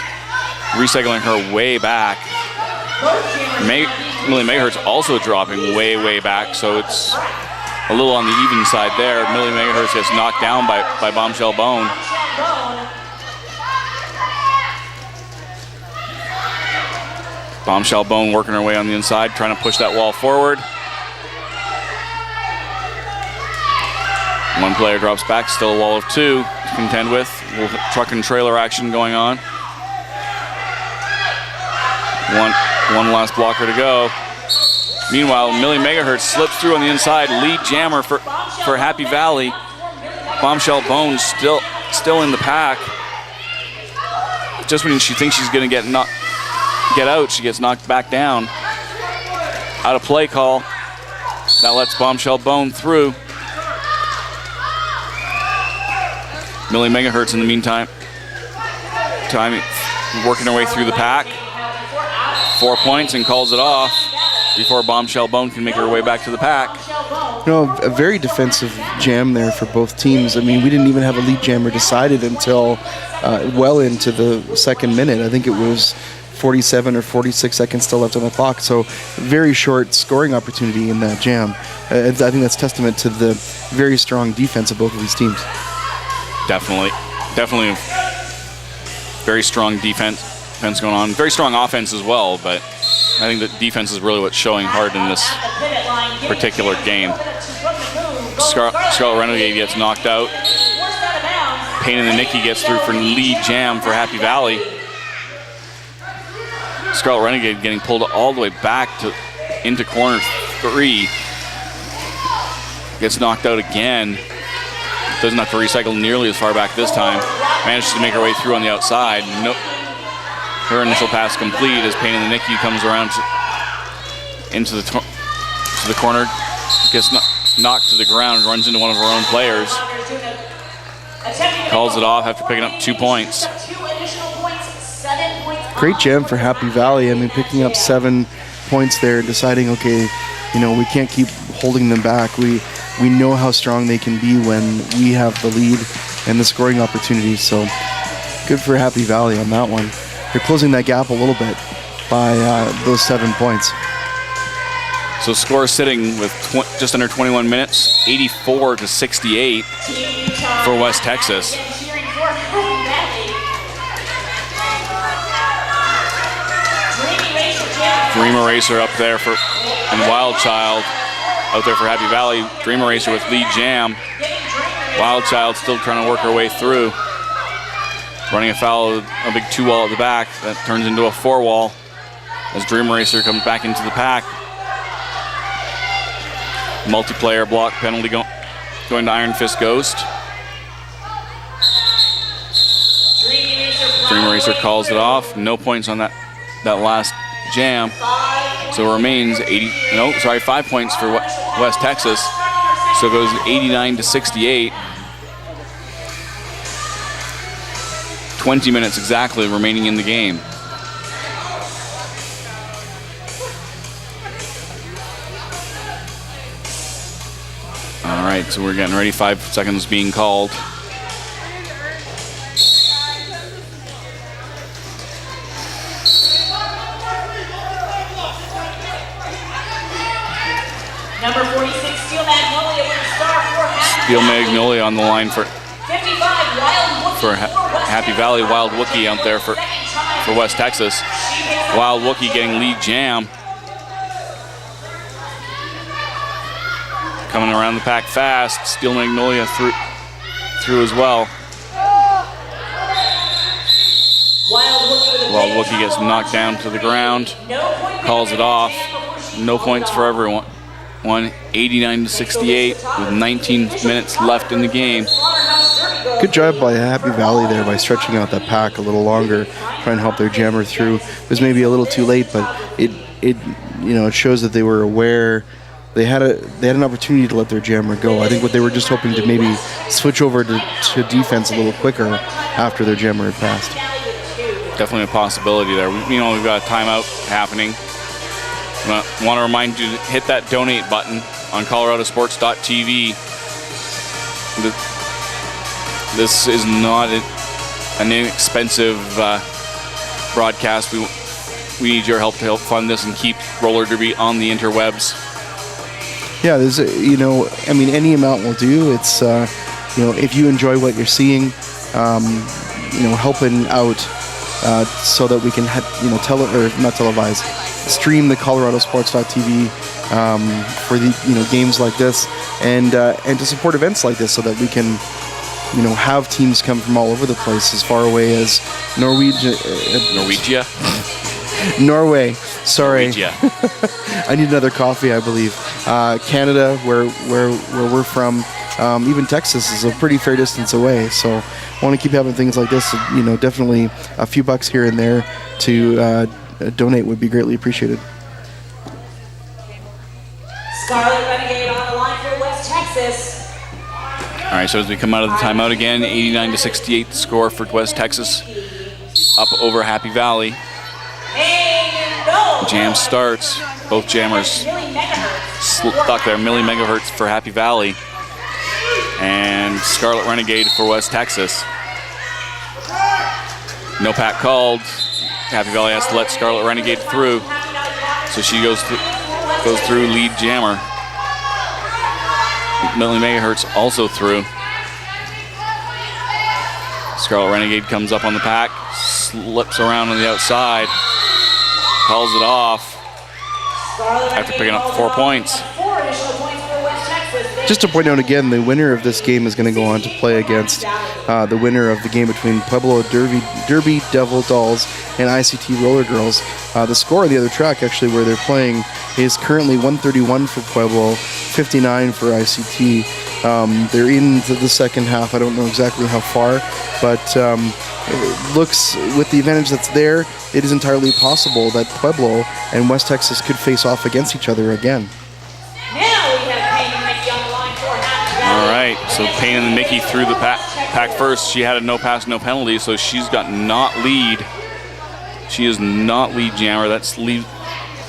recycling her way back. Millie Megahertz also dropping way back, so it's a little on the even side there. Millie Megahertz gets knocked down by Bombshell Bone. Bombshell Bone working her way on the inside, trying to push that wall forward. One player drops back, still a wall of 2 to contend with. A little truck and trailer action going on. One last blocker to go. Meanwhile, Millie Megahertz slips through on the inside. Lead jammer for Happy Valley. Bombshell Bone still in the pack. Just when she thinks she's going to get out, she gets knocked back down. Out of play call. That lets Bombshell Bone through. Millie Megahertz in the meantime, working her way through the pack. 4 points and calls it off before Bombshell Bone can make her way back to the pack. A very defensive jam there for both teams. I mean, we didn't even have a lead jammer decided until well into the second minute. I think it was 47 or 46 seconds still left on the clock. So very short scoring opportunity in that jam. I think that's testament to the very strong defense of both of these teams. Definitely very strong defense going on. Very strong offense as well, but I think that defense is really what's showing hard in this particular game. Scarlet Renegade gets knocked out. Pain in the Nicky gets through for lead jam for Happy Valley. Scarlet Renegade getting pulled all the way back into corner 3. Gets knocked out again. Doesn't have to recycle nearly as far back this time. Manages to make her way through on the outside. Her initial pass complete as Pain in the Nicky comes around into the corner. Gets knocked to the ground, runs into one of her own players. Calls it off after picking up 2 points. Great jam for Happy Valley. I mean, picking up 7 points there, deciding, okay, we can't keep holding them back. We know how strong they can be when we have the lead and the scoring opportunities. So good for Happy Valley on that one. They're closing that gap a little bit. by those 7 points. So score sitting with just under 21 minutes, 84-68 for West Texas. Dream Eraser up there and Wild Child out there for Happy Valley. Dream Eraser with lead jam. Wild Child still trying to work her way through. Running afoul of a big 2-wall at the back. That turns into a 4-wall as Dream Eraser comes back into the pack. Multiplayer block penalty going to Iron Fist Ghost. Dream Eraser calls it off. No points on that last jam. So it remains 5 points for West Texas. So it goes 89-68. 20 minutes exactly remaining in the game. All right, so we're getting ready. 5 seconds being called. Number 46, Steel Magnolia with a star for Happy Steel Valley. Magnolia on the line for 55, Wild Wookie for Happy Valley. Wild Wookie out there for West Texas. Wild Wookie getting lead jam. Coming around the pack fast. Steel Magnolia through as well. Wild Wookie gets knocked down to the ground. Calls it off. No points for everyone. 89-68 with 19 minutes left in the game. Good job by Happy Valley there by stretching out that pack a little longer, trying to help their jammer through. It was maybe a little too late, but it shows that they were aware. They had an opportunity to let their jammer go. I think what they were just hoping to maybe switch over to defense a little quicker after their jammer had passed. Definitely a possibility there. We've got a timeout happening. I want to remind you to hit that donate button on ColoradoSports.TV. This is not an inexpensive broadcast. We need your help to help fund this and keep roller derby on the interwebs. Yeah, there's any amount will do. It's if you enjoy what you're seeing, helping out so that we can not televise, stream the ColoradoSports.TV for the games like this and to support events like this so that we can have teams come from all over the place as far away as Norway. Sorry. I need another coffee, I believe. Canada, where we're from, even Texas is a pretty fair distance away. So I want to keep having things like this. Definitely a few bucks here and there to donate would be greatly appreciated. Scarlet Renegade on the line for West Texas. All right, so as we come out of the timeout again, 89-68 the score for West Texas, up over Happy Valley. Jam starts. Both jammers stuck there. Milli Megahertz for Happy Valley and Scarlet Renegade for West Texas. No pack called. Happy Valley has to let Scarlet Renegade through, so she goes through lead jammer. Milli Megahertz also through. Scarlet Renegade comes up on the pack, slips around on the outside, calls it off after picking up 4 points. Just to point out again, the winner of this game is going to go on to play against the winner of the game between Pueblo Derby Devil Dolls and ICT Roller Girls. The score on the other track, actually, where they're playing, is currently 131 for Pueblo, 59 for ICT. They're into the second half. I don't know exactly how far, but it looks, with the advantage that's there, it is entirely possible that Pueblo and West Texas could face off against each other again. All right, so Payne and Mickey through the pack first. She had a no pass, no penalty, so she's got not lead. She is not lead jammer. That's lead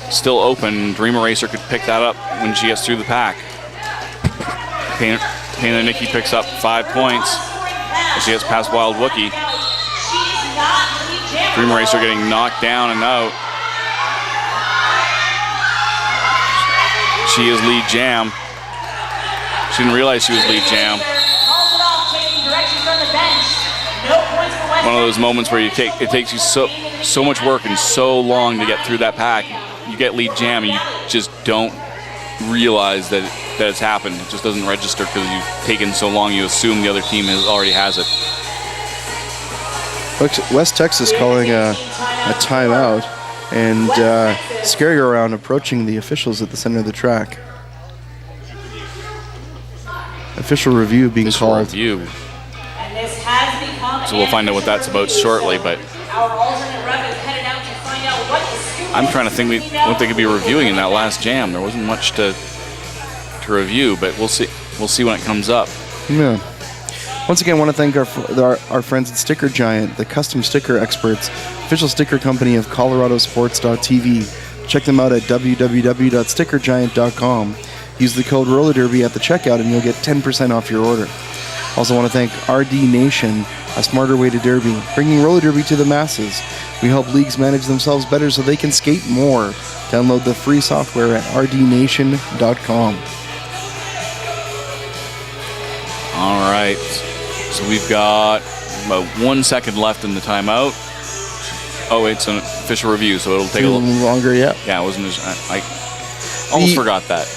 still open. Dream Eraser could pick that up when she gets through the pack. Payne and Mickey picks up 5 points as she gets past Wild Wookie. Dream Eraser getting knocked down and out. She is lead jam. She didn't realize she was lead jam. Calls it off, taking direction from the bench. No points for West One of those moments where it takes you so much work and so long to get through that pack. You get lead jam and you just don't realize that it's happened. It just doesn't register because you've taken so long. You assume the other team already has it. West Texas calling a timeout and scurrying around, approaching the officials at the center of the track. Official review being called. Review. And this has become So we'll find out what that's about shortly, but our alternate ref is headed out to find out what the students I'm trying to think what they could be reviewing in that last jam. There wasn't much to review, but we'll see. We'll see when it comes up. Yeah. Once again, I want to thank our friends at Sticker Giant, the custom sticker experts, official sticker company of ColoradoSports.TV. Check them out at www.stickergiant.com. Use the code Roller Derby at the checkout and you'll get 10% off your order. Also want to thank RD Nation, a smarter way to derby, bringing roller derby to the masses. We help leagues manage themselves better so they can skate more. Download the free software at rdnation.com. All right. So we've got about 1 second left in the timeout. Oh, it's an official review, so it'll take a little longer. Yeah. Yeah, it wasn't. I almost forgot that.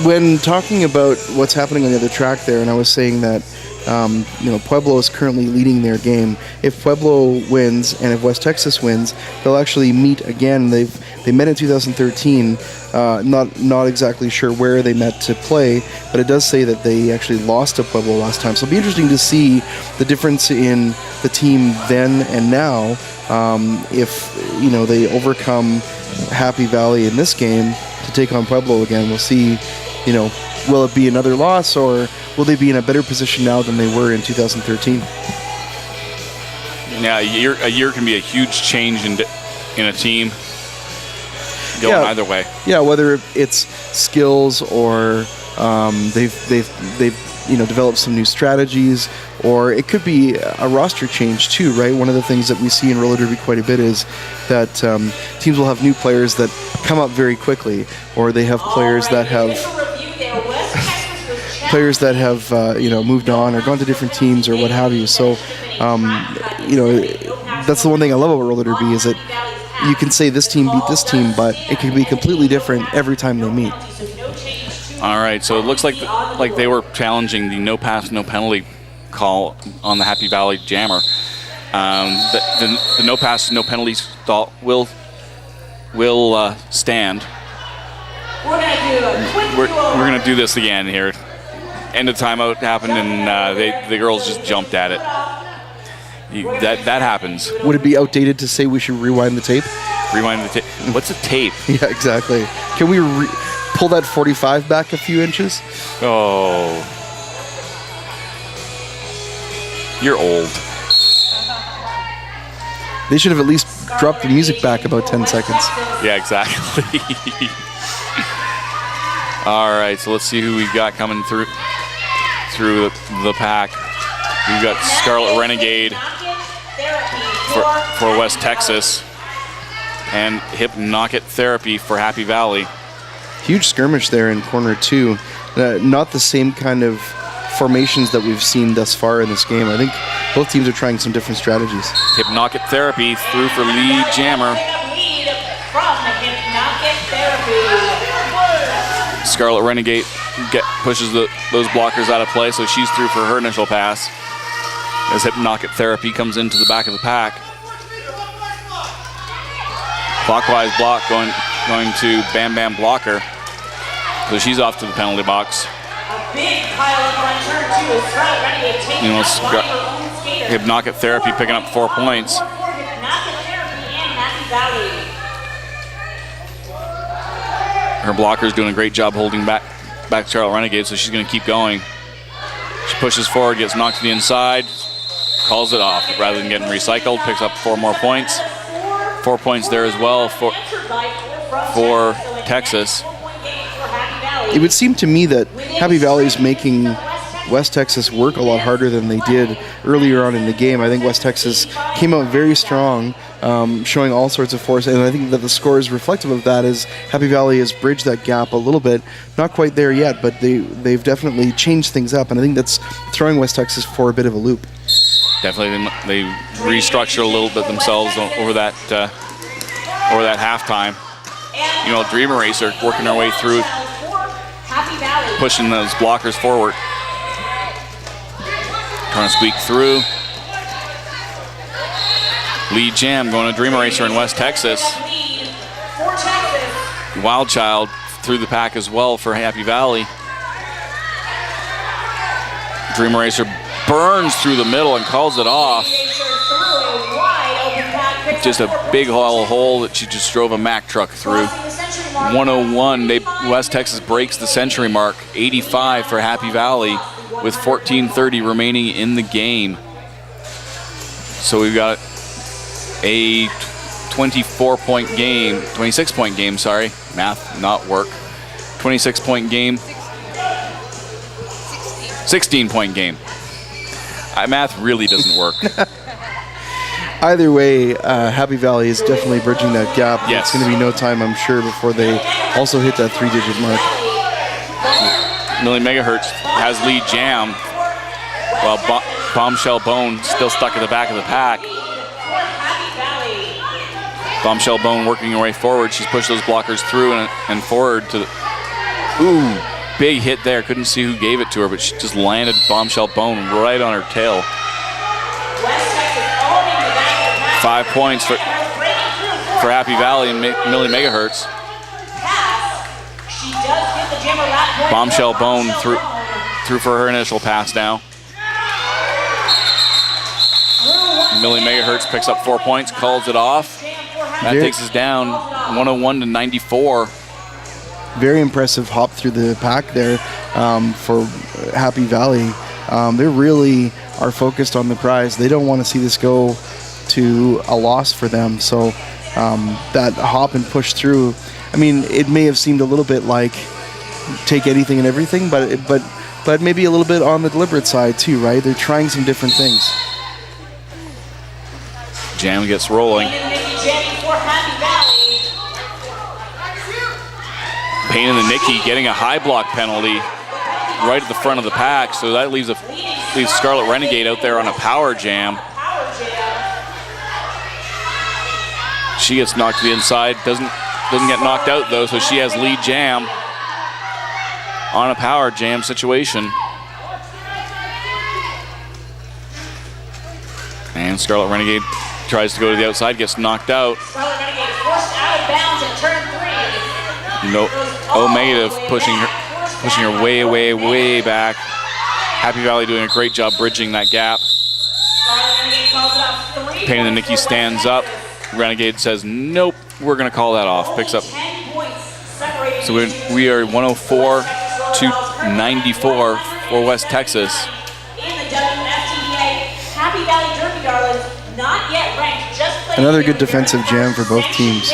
When talking about what's happening on the other track there, and I was saying that Pueblo is currently leading their game. If Pueblo wins and if West Texas wins, they'll actually meet again. They met in 2013. Not exactly sure where they met to play, but it does say that they actually lost to Pueblo last time. So it'll be interesting to see the difference in the team then and now. If they overcome Happy Valley in this game to take on Pueblo again, we'll see. Will it be another loss, or will they be in a better position now than they were in 2013? Yeah, a year can be a huge change in a team. Going either way. Yeah, whether it's skills or they've developed some new strategies, or it could be a roster change too, right? One of the things that we see in roller derby quite a bit is that teams will have new players that come up very quickly, or they have players that have moved on or gone to different teams or what have you. So that's the one thing I love about roller derby is that you can say this team beat this team, but it can be completely different every time they meet. All right, so it looks like they were challenging the no pass, no penalty call on the Happy Valley Jammer. The no pass, no penalty stall will stand. We're going to do this again here. End of timeout happened, and the girls just jumped at it. That happens. Would it be outdated to say we should rewind the tape? Rewind the tape. What's a tape? Yeah, exactly. Can we pull that 45 back a few inches? Oh. You're old. They should have at least dropped the music back about 10 seconds. Yeah, exactly. All right, so let's see who we've got coming through the pack. We've got Scarlet Renegade for West Texas and Hip Knock It Therapy for Happy Valley. Huge skirmish there in corner 2. Not the same kind of formations that we've seen thus far in this game. I think both teams are trying some different strategies. Hip Knock It Therapy through for lead jammer. Scarlet Renegade pushes those blockers out of play, so she's through for her initial pass. As Hip Knock It Therapy comes into the back of the pack. Clockwise block going to Bam Bam Blocker. So she's off to the penalty box. Hip Knock It Therapy picking up 4 points. Her blocker's doing a great job holding back Charlotte Renegade, so she's going to keep going. She pushes forward, gets knocked to the inside, calls it off. Rather than getting recycled, picks up 4 more points. 4 points there as well for Texas. It would seem to me that Happy Valley is making West Texas work a lot harder than they did earlier on in the game. I think West Texas came out very strong, showing all sorts of force, and I think that the score is reflective of that, as Happy Valley has bridged that gap a little bit. Not quite there yet, but they've definitely changed things up, and I think that's throwing West Texas for a bit of a loop. Definitely, they restructured a little bit themselves over that halftime. You know, Dream Eraser working their way through, pushing those blockers forward. Trying to squeak through. Lead Jam going to Dream Eraser in West Texas. Wild Child through the pack as well for Happy Valley. Dream Eraser burns through the middle and calls it off. Just a big hole that she just drove a Mack truck through. 101, West Texas breaks the century mark. 85 for Happy Valley with 14:30 remaining in the game. So we've got a 26-point game, sorry. Math not work. 26-point game. 16-point game. Math really doesn't work. Either way, Happy Valley is definitely bridging that gap. Yes. It's going to be no time, I'm sure, before they also hit that 3-digit mark. Millie Megahertz has lead Jam, while Bombshell Bone still stuck at the back of the pack. Bombshell Bone working her way forward. She's pushed those blockers through and forward to the... Ooh, big hit there. Couldn't see who gave it to her, but she just landed Bombshell Bone right on her tail. 5 points for Happy Valley and Millie Megahertz. Bombshell Bone through for her initial pass now. Millie Megahertz picks up 4 points, calls it off. That takes us down 101-94. Very impressive hop through the pack there for Happy Valley. They really are focused on the prize. They don't want to see this go to a loss for them. So that hop and push through, I mean, it may have seemed a little bit like take anything and everything, but maybe a little bit on the deliberate side too, right? They're trying some different things. Jam gets rolling. Payne and the Nicky getting a high block penalty right at the front of the pack, so that leaves Scarlet Renegade out there on a power jam. She gets knocked to the inside, doesn't get knocked out though, so she has lead Jam on a power jam situation. And Scarlet Renegade tries to go to the outside, gets knocked out. No, negative, pushing her way back. Happy Valley doing a great job bridging that gap. Payne and the Nicky stands up. Renegade says, nope, we're going to call that off. Picks up. So we are 104-94 for West Texas. Happy Valley Derby Darlings, not yet ranked, just another good defensive jam for both teams.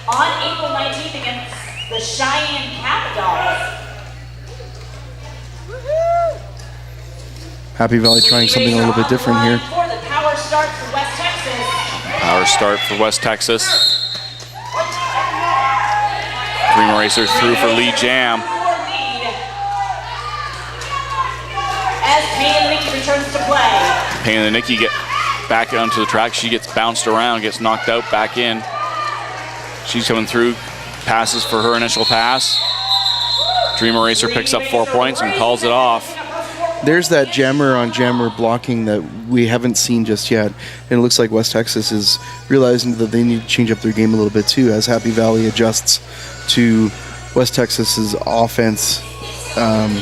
On April 19th against the Cheyenne Capitals. Happy Valley trying something a little bit different here. For the power start for West Texas. Power start for West Texas. Dream Eraser through for lead Jam. As Payne and the Nicky returns to play. Payne and the Nicky get back onto the track. She gets bounced around, gets knocked out, back in. She's coming through, passes for her initial pass. Dream Eraser picks up 4 points and calls it off. There's that jammer on jammer blocking that we haven't seen just yet. And it looks like West Texas is realizing that they need to change up their game a little bit too, as Happy Valley adjusts to West Texas's offense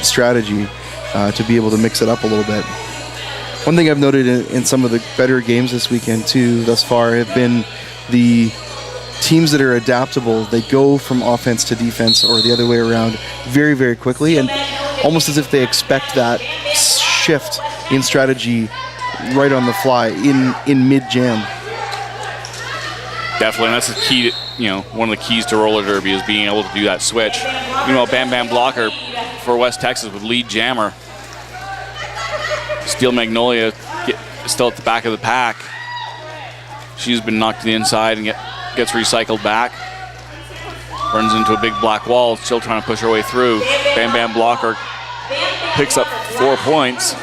strategy to be able to mix it up a little bit. One thing I've noted in some of the better games this weekend too thus far have been the teams that are adaptable. They go from offense to defense or the other way around very, very quickly, and almost as if they expect that shift in strategy right on the fly in mid-jam. Definitely, and that's the key to, one of the keys to roller derby is being able to do that switch. Meanwhile, Bam Bam Blocker for West Texas with lead jammer. Steel Magnolia still at the back of the pack. She's been knocked to the inside and gets recycled back. Runs into a big black wall, still trying to push her way through. Bam Bam blocker picks up 4 points.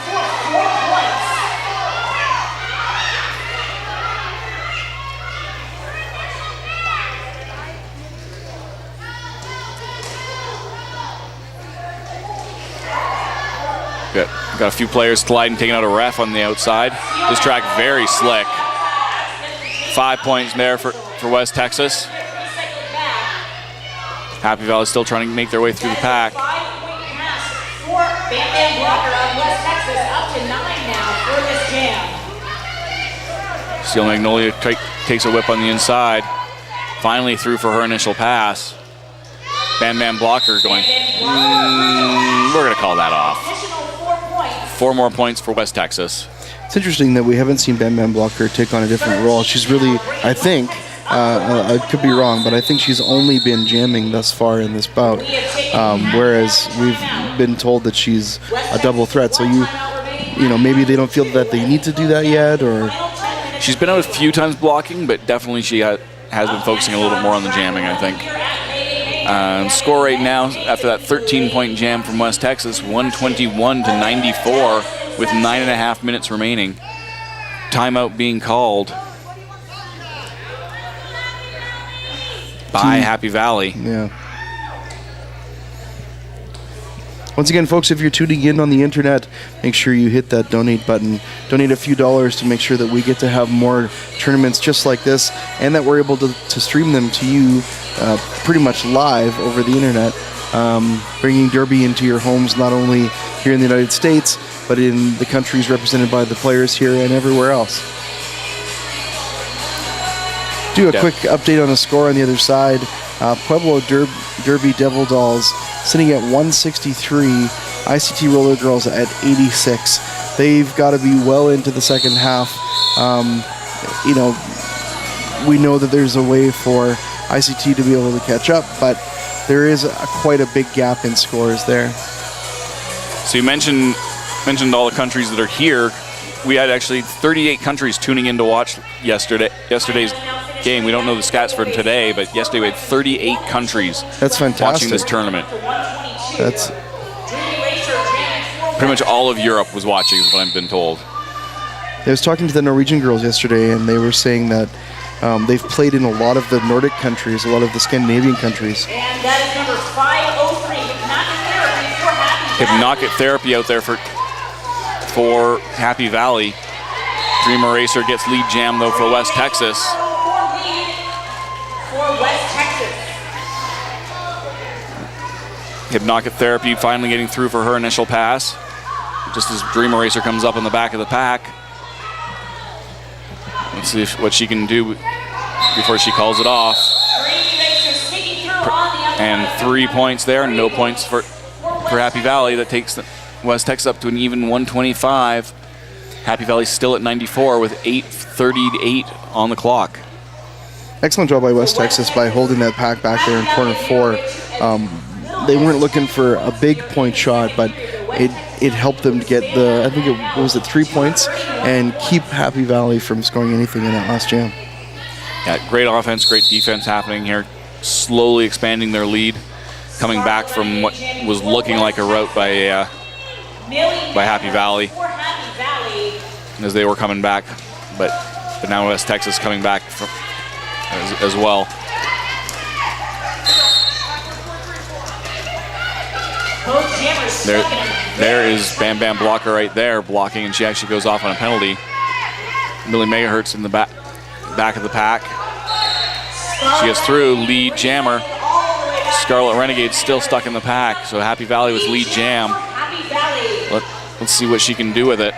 Got a few players sliding, taking out a ref on the outside. This track very slick. 5 points there for West Texas. Happy Valley still trying to make their way through the pack. 5-point pass for Bam Bam blocker of West Texas, up to 9 now for this jam. Steel Magnolia takes a whip on the inside. Finally through for her initial pass. Bam Bam blocker going, we're going to call that off. 4 more points for West Texas. It's interesting that we haven't seen Bam Bam blocker take on a different role. She's really, I think, I could be wrong, but I think she's only been jamming thus far in this bout, whereas we've been told that she's a double threat. So you know, maybe they don't feel that they need to do that yet, or she's been out a few times blocking, but definitely she has been focusing a little bit more on the jamming, I think. Score right now after that 13-point jam from West Texas, 121-94 with 9.5 minutes remaining. Timeout being called by Happy Valley. Yeah. Once again, folks, if you're tuning in on the internet, make sure you hit that donate button. Donate a few dollars to make sure that we get to have more tournaments just like this, and that we're able to stream them to you pretty much live over the internet, bringing Derby into your homes, not only here in the United States, but in the countries represented by the players here and everywhere else. Do a quick update on the score on the other side. Pueblo Derby Devil Dolls sitting at 163, ICT Roller Girls at 86. They've got to be well into the second half. You know, we know that there's a way for ICT to be able to catch up, but there is quite a big gap in scores there. So you mentioned all the countries that are here. We had actually 38 countries tuning in to watch yesterday's game. We don't know the stats for today, but yesterday we had 38 countries. That's fantastic. Watching this tournament. That's pretty much all of Europe was watching, is what I've been told. I was talking to the Norwegian girls yesterday, and they were saying that they've played in a lot of the Nordic countries, a lot of the Scandinavian countries. And that is number 503, Hypnotic Therapy for Happy Valley. Hypnotic Therapy out there for Happy Valley. Dream Eraser gets lead jam though for West Texas. Hypnotic Therapy finally getting through for her initial pass. Just as Dream Eraser comes up in the back of the pack. Let's see what she can do before she calls it off. And 3 points there, no points for Happy Valley. That takes West Texas up to an even 125. Happy Valley still at 94 with 8:38 on the clock. Excellent job by West Texas by holding that pack back there in corner 4. They weren't looking for a big point shot, but it helped them to get I think it was 3 points and keep Happy Valley from scoring anything in that last jam. Yeah, great offense, great defense happening here. Slowly expanding their lead, coming back from what was looking like a rout by Happy Valley as they were coming back, but now West Texas coming back as well. There is Bam Bam blocker right there blocking, and she actually goes off on a penalty. Millie Megahertz in the back of the pack. She gets through, lead jammer. Scarlet Renegade still stuck in the pack, so Happy Valley with lead jam. Let's see what she can do with it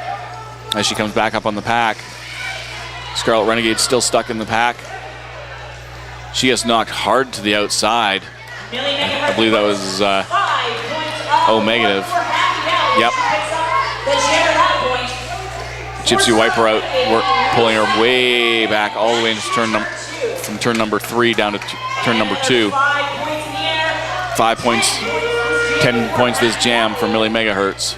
as she comes back up on the pack. Scarlet Renegade still stuck in the pack. She gets knocked hard to the outside. I believe that was negative. Yep. Gypsy Wipeout pulling her way back all the way into from turn number 3 down to turn number 2. 5 points, 10 points this jam for Millie Megahertz.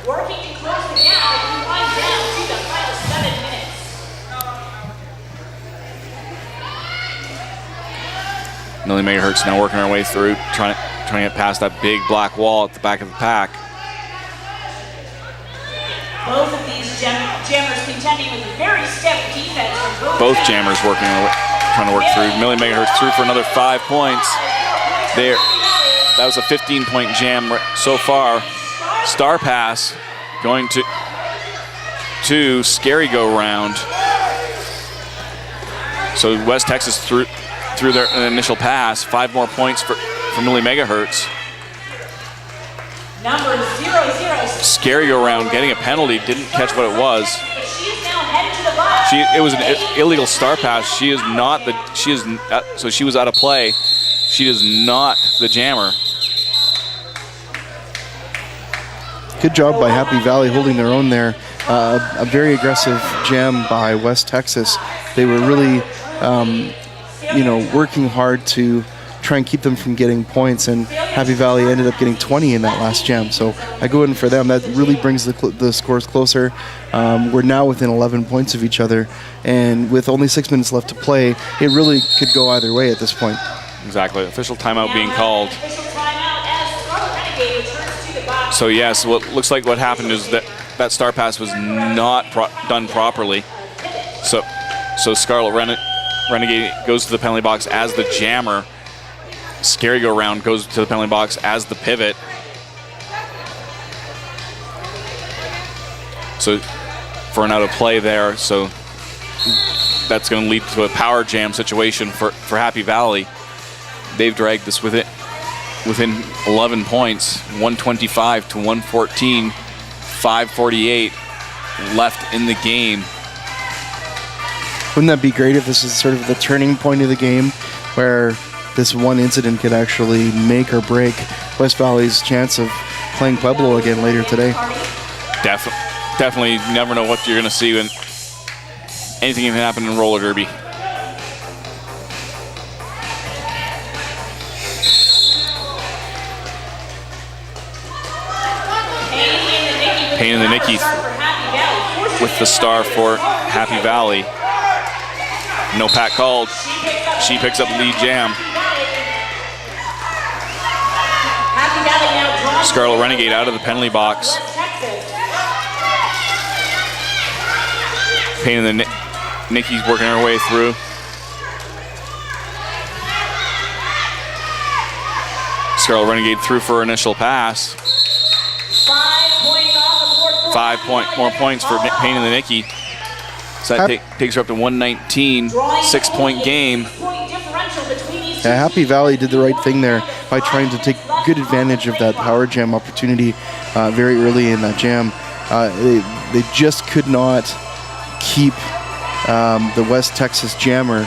Millie Megahertz now working her way through, trying to get past that big black wall at the back of the pack. Both of these jammers contending with very stiff defense from Both jammers trying to work through. Millie Megahertz through for another 5 points. There, that was a 15-point jam so far. Star pass going to Scary Go Round. So West Texas through their initial pass. 5 more points for Millie Megahertz. number 00. Scary Go Round getting a penalty, didn't catch what it was. But she's now headed to the box. It was an illegal star pass. She is not so she was out of play. She is not the jammer. Good job by Happy Valley holding their own there. A very aggressive jam by West Texas. They were really, working hard to try and keep them from getting points, and Happy Valley ended up getting 20 in that last jam. So I go in for them. That really brings the scores closer. We're now within 11 points of each other, and with only 6 minutes left to play, it really could go either way at this point. Exactly. Official timeout being called. So yes, what looks like what happened is that star pass was not done properly. So Scarlet Renegade goes to the penalty box as the jammer. Scary Go Round goes to the penalty box as the pivot. So for an out of play there, so that's going to lead to a power jam situation for Happy Valley. They've dragged this within 11 points, 125 to 114, 5:48 left in the game. Wouldn't that be great if this is sort of the turning point of the game, where this one incident could actually make or break West Valley's chance of playing Pueblo again later today? Definitely, you never know what you're going to see when anything can happen in roller derby. Payne and the Nicky with the star for Happy Valley. No pack called. She picks up lead jam. Scarlet Renegade out of the penalty box. Payne and the Nicky's working her way through. Scarlet Renegade through for her initial pass. 5 more points for Payne and the Nicky. So that takes her up to 119, 6-point game. Yeah, Happy Valley did the right thing there by trying to take good advantage of that power jam opportunity very early in that jam. They just could not keep the West Texas jammer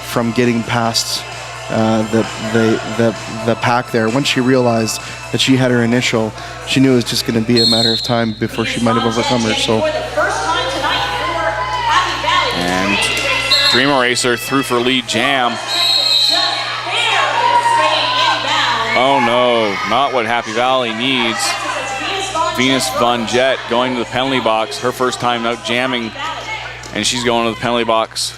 from getting past the pack there. Once she realized that she had her initial, she knew it was just going to be a matter of time before she might have overcome her. So. And Dream Eraser through for lead jam. Oh no, not what Happy Valley needs. Venus Von Jet going to the penalty box. Her first time out jamming, and she's going to the penalty box.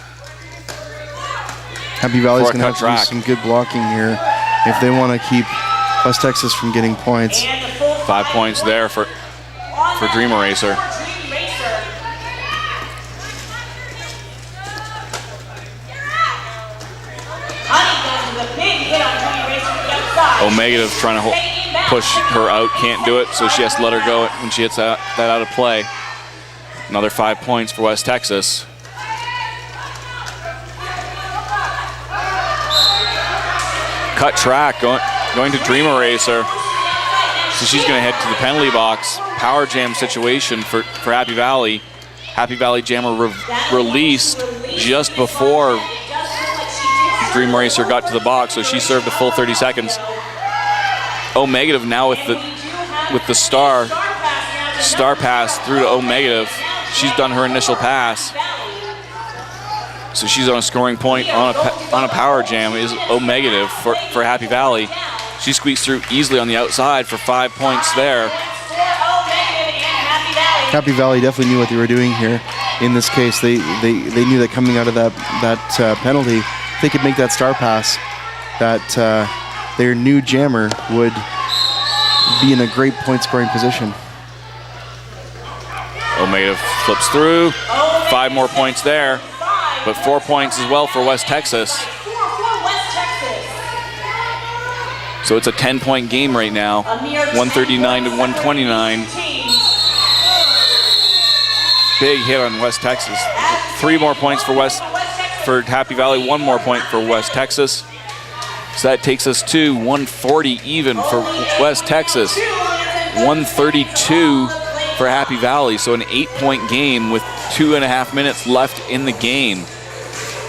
Happy Valley's going to have to do some good blocking here if they want to keep West Texas from getting points. 5 points there for Dream Eraser. Omega trying to push her out, can't do it, so she has to let her go when she hits that out of play. Another 5 points for West Texas. Cut track going to Dream Eraser. So she's going to head to the penalty box. Power jam situation for Happy Valley. Happy Valley jammer released just before Dream Eraser got to the box, so she served a full 30 seconds. O-negative now with the star pass through to O-negative. She's done her initial pass. So she's on a scoring point on a power jam is O-negative for Happy Valley. She squeezed through easily on the outside for 5 points there. Happy Valley definitely knew what they were doing here. In this case, they knew that coming out of that penalty, they could make that star pass. that their new jammer would be in a great point-scoring position. Omeda flips through. 5 more points there, but 4 points as well for West Texas. So it's a 10-point game right now, 139 to 129. Big hit on West Texas. 3 more points for Happy Valley, 1 more point for West Texas. So that takes us to 140 even for West Texas, 132 for Happy Valley. So an 8-point game with 2.5 minutes left in the game.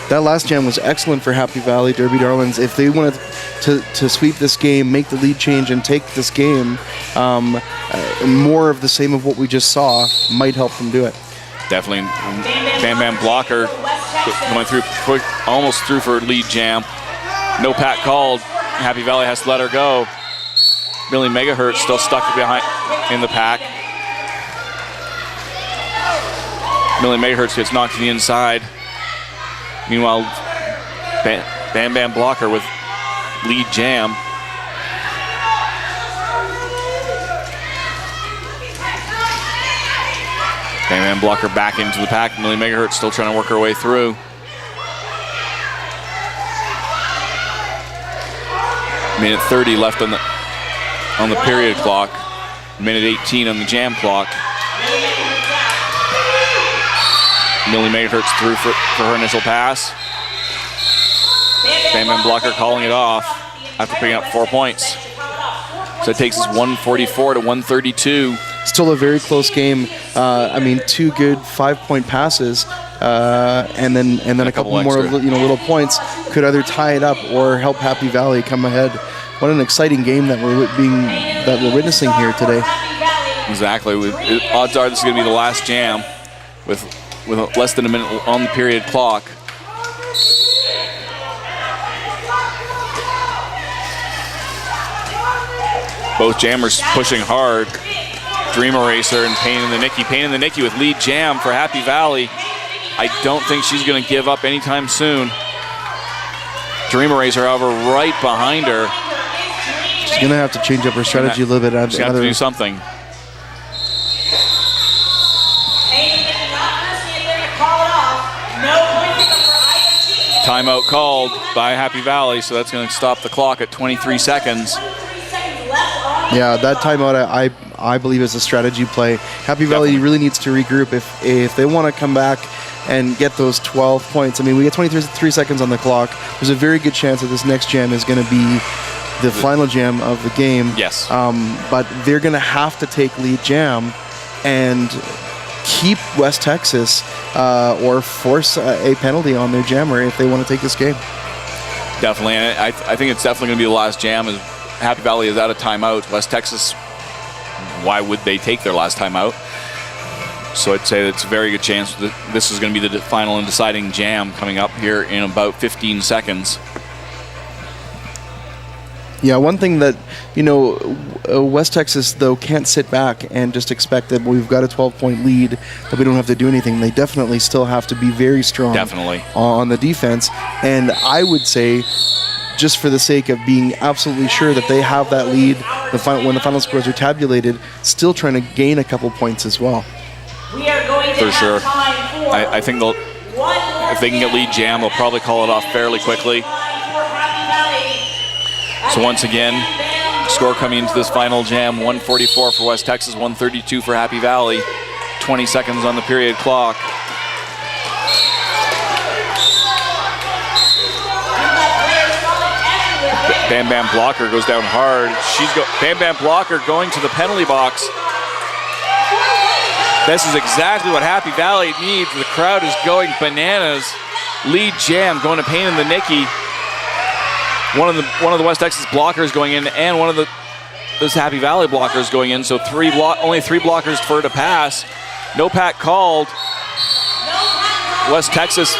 That last jam was excellent for Happy Valley, Derby Darlings. If they wanted to sweep this game, make the lead change, and take this game, more of the same of what we just saw might help them do it. Definitely. Bam Bam blocker going through, almost through for lead jam. No pat called. Happy Valley has to let her go. Millie Megahertz still stuck behind in the pack. Millie Megahertz gets knocked to the inside. Meanwhile, Bam Bam blocker with lead jam. Bam Bam blocker back into the pack. Millie Megahertz still trying to work her way through. Minute 30 left on the period clock. Minute 18 on the jam clock. Millie Megahertz through for her initial pass. Bam Bam blocker calling it off after picking up 4 points. So it takes us 144 to 132. Still a very close game. I mean, 2 good 5-point passes, and then a couple more little points could either tie it up or help Happy Valley come ahead. What an exciting game that we're witnessing here today. Exactly. Odds are this is going to be the last jam with less than a minute on the period clock. Both jammers pushing hard. Dream Eraser and Pain in the Nicky. Pain in the Nicky with lead jam for Happy Valley. I don't think she's going to give up anytime soon. Dream Eraser, however, right behind her. She's going to have to change up her strategy a little bit. She's going to have to do something. Timeout called by Happy Valley, so that's going to stop the clock at 23 seconds. Yeah, that timeout I believe is a strategy play. Happy Valley really needs to regroup if they want to come back and get those 12 points. I mean, we get 23 seconds on the clock. There's a very good chance that this next jam is going to be the final jam of the game. Yes. But they're going to have to take lead jam and keep West Texas or force a penalty on their jammer if they want to take this game. Definitely, and I think it's definitely going to be the last jam. As Happy Valley is out of timeout. West Texas, why would they take their last timeout? So I'd say it's a very good chance that this is going to be the final and deciding jam coming up here in about 15 seconds. Yeah, one thing that, West Texas, though, can't sit back and just expect that we've got a 12-point lead, that we don't have to do anything. They definitely still have to be very strong on the defense. And I would say, just for the sake of being absolutely sure that they have that lead when the final scores are tabulated, still trying to gain a couple points as well. For sure. I think if they can get lead jam, they'll probably call it off fairly quickly. So once again, score coming into this final jam, 144 for West Texas, 132 for Happy Valley. 20 seconds on the period clock. Bam Bam blocker goes down hard. Bam Bam blocker going to the penalty box. This is exactly what Happy Valley needs. The crowd is going bananas. Lead jam going to Pain in the Nicky. One of the West Texas blockers going in, and one of those Happy Valley blockers going in. So only three blockers for her to pass. No pat called. West Texas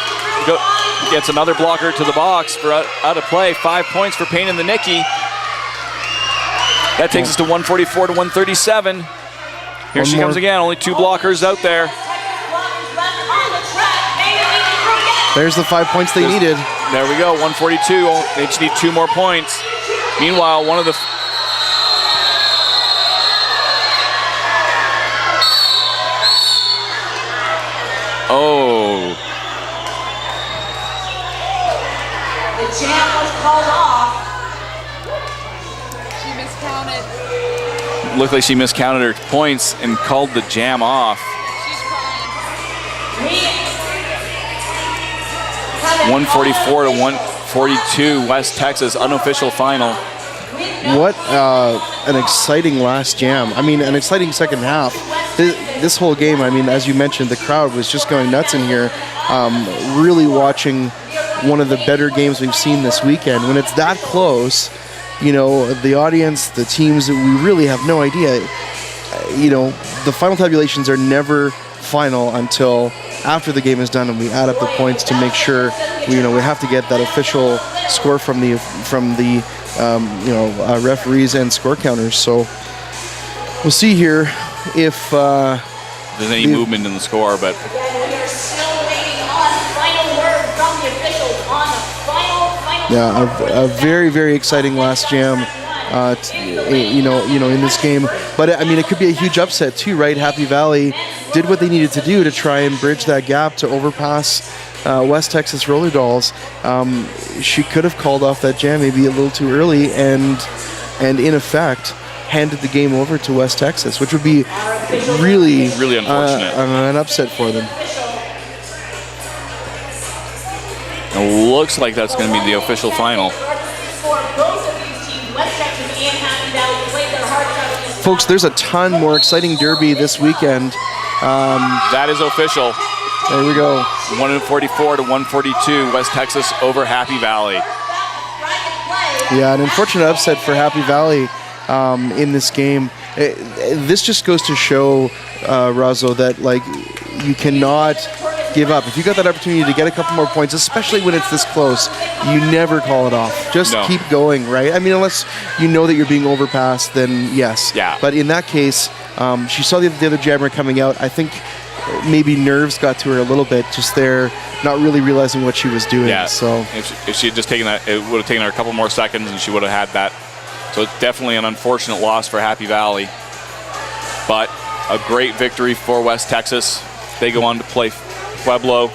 gets another blocker to the box for out of play. 5 points for Pain in the Nicky. That takes us to 144 to 137. Here she comes again. Only 2 blockers out there. There's the 5 points they needed. there we go, 142. They just need 2 more points. Meanwhile, one of the... Oh. The jam was called off. She miscounted. Looked like she miscounted her points and called the jam off. She's crying. 144 to 142, West Texas, unofficial final. What an exciting last jam. I mean, an exciting second half. This whole game, I mean, as you mentioned, the crowd was just going nuts in here. Really watching one of the better games we've seen this weekend. When it's that close, you know, the audience, the teams, we really have no idea. You know, the final tabulations are never final until after the game is done, and we add up the points to make sure we have to get that official score from the referees and score counters. So we'll see here if there's any movement in the score, but We are still waiting on final word from the officials on the final. a very, very exciting last jam. In this game, but I mean, it could be a huge upset too, right? Happy Valley did what they needed to do to try and bridge that gap to overpass West Texas Roller Dolls. She could have called off that jam maybe a little too early, and in effect handed the game over to West Texas, which would be really unfortunate. An upset for them. It looks like that's going to be the official final. For both of these teams, West Texas and Happy Valley played their hearts out against Folks, there's a ton more exciting derby this weekend. That is official. There we go. 144 to 142, West Texas over Happy Valley. Yeah, an unfortunate upset for Happy Valley in this game. This just goes to show, Razo, that like you cannot give up. If you got that opportunity to get a couple more points, especially when it's this close, you never call it off. Just keep going, right? I mean, unless you know that you're being overpassed, then yes. Yeah. But in that case, she saw the other jammer coming out. I think maybe nerves got to her a little bit, just there, not really realizing what she was doing. Yeah. So if she had just taken that, it would have taken her a couple more seconds, and she would have had that. So it's definitely an unfortunate loss for Happy Valley, but a great victory for West Texas. They go on to play Pueblo.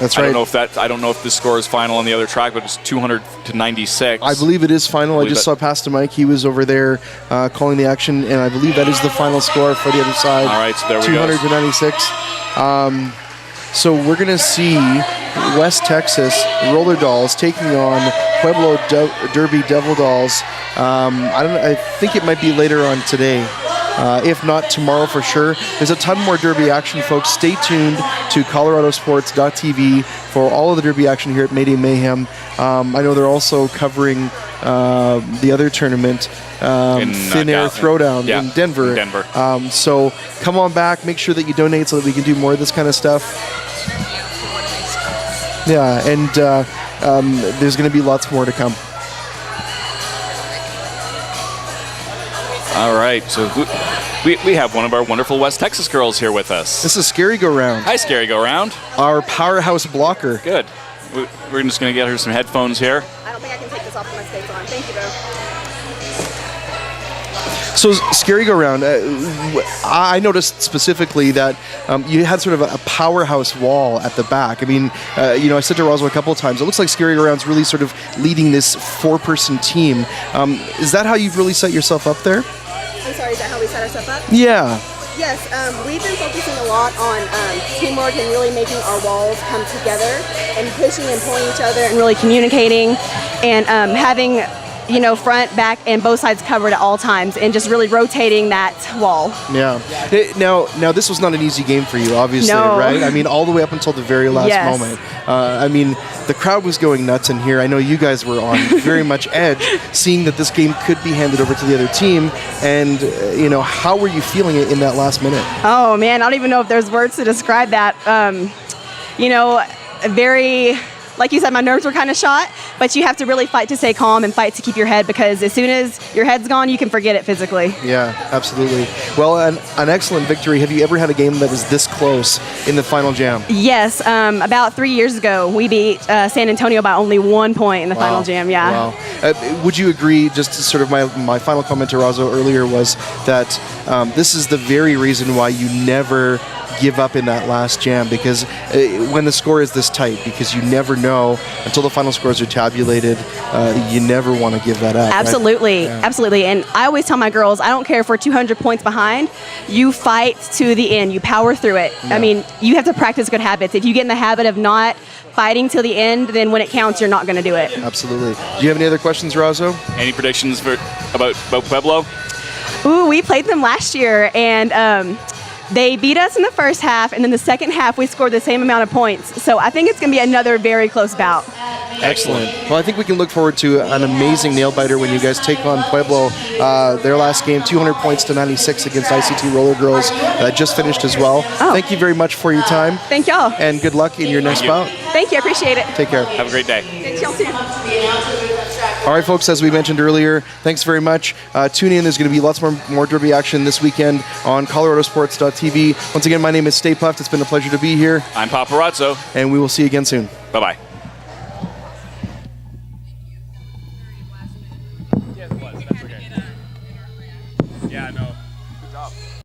that's right. I don't know if this score is final on the other track, but it's 200 to 96. I believe it is final. I just saw Pastor Mike. He was over there calling the action, and I believe that is the final score for the other side. All right, so there we go. 200 to 96. So we're going to see West Texas Roller Dolls taking on Pueblo Derby Devil Dolls. I think it might be later on today. If not tomorrow for sure. There's a ton more Derby action, folks. Stay tuned to ColoradoSports.TV for all of the Derby action here at Mayday Mayhem. I know they're also covering the other tournament, Thin Air Throwdown in Denver. So come on back. Make sure that you donate so that we can do more of this kind of stuff. Yeah, and there's going to be lots more to come. All right, so we have one of our wonderful West Texas girls here with us. This is Scary Go Round. Hi, Scary Go Round. Our powerhouse blocker. Good. We're just going to get her some headphones here. I don't think I can take this off with my skates on. Thank you, though. So, Scary Go Round, I noticed specifically that you had sort of a powerhouse wall at the back. I mean, I said to Roswell a couple of times, it looks like Scary Go Round's really sort of leading this 4-person team. Is that how you've really set yourself up there? I'm sorry, is that how we set ourselves up? Yeah. Yes, we've been focusing a lot on teamwork and really making our walls come together and pushing and pulling each other and really communicating and having, front, back, and both sides covered at all times and just really rotating that wall. Yeah. Now this was not an easy game for you, obviously, No. right? I mean, all the way up until the very last moment. I mean, the crowd was going nuts in here. I know you guys were on very much edge, seeing that this game could be handed over to the other team. And, how were you feeling it in that last minute? Oh, man, I don't even know if there's words to describe that. Very Like you said, my nerves were kind of shot, but you have to really fight to stay calm and fight to keep your head, because as soon as your head's gone, you can forget it physically. Yeah, absolutely. Well, an excellent victory. Have you ever had a game that was this close in the final jam? Yes, about 3 years ago, we beat San Antonio by only 1 point in the final jam. Yeah. Wow. Would you agree? Just sort of my final comment to Razo earlier was that this is the very reason why you never give up in that last jam, because when the score is this tight, because you never know until the final scores are tabulated. You never want to give that up. Absolutely, right? absolutely. And I always tell my girls, I don't care if we're 200 points behind, you fight to the end, you power through it. Yeah. I mean, you have to practice good habits. If you get in the habit of not fighting till the end, then when it counts, you're not going to do it. Absolutely. Do you have any other questions, Razo? Any predictions about Pueblo? Ooh, we played them last year, and they beat us in the first half, and then the second half we scored the same amount of points. So I think it's going to be another very close bout. Excellent. Well, I think we can look forward to an amazing nail-biter when you guys take on Pueblo. Their last game, 200 points to 96 against ICT Roller Girls, just finished as well. Oh. Thank you very much for your time. Thank y'all. And good luck in your next bout. Thank you. I appreciate it. Take care. Have a great day. Thanks, y'all too. All right, folks, as we mentioned earlier, thanks very much. Tune in. There's going to be lots more derby action this weekend on ColoradoSports.TV. Once again, my name is Stay Puffed. It's been a pleasure to be here. I'm Paparazzo. And we will see you again soon. Bye-bye. Yeah, I know.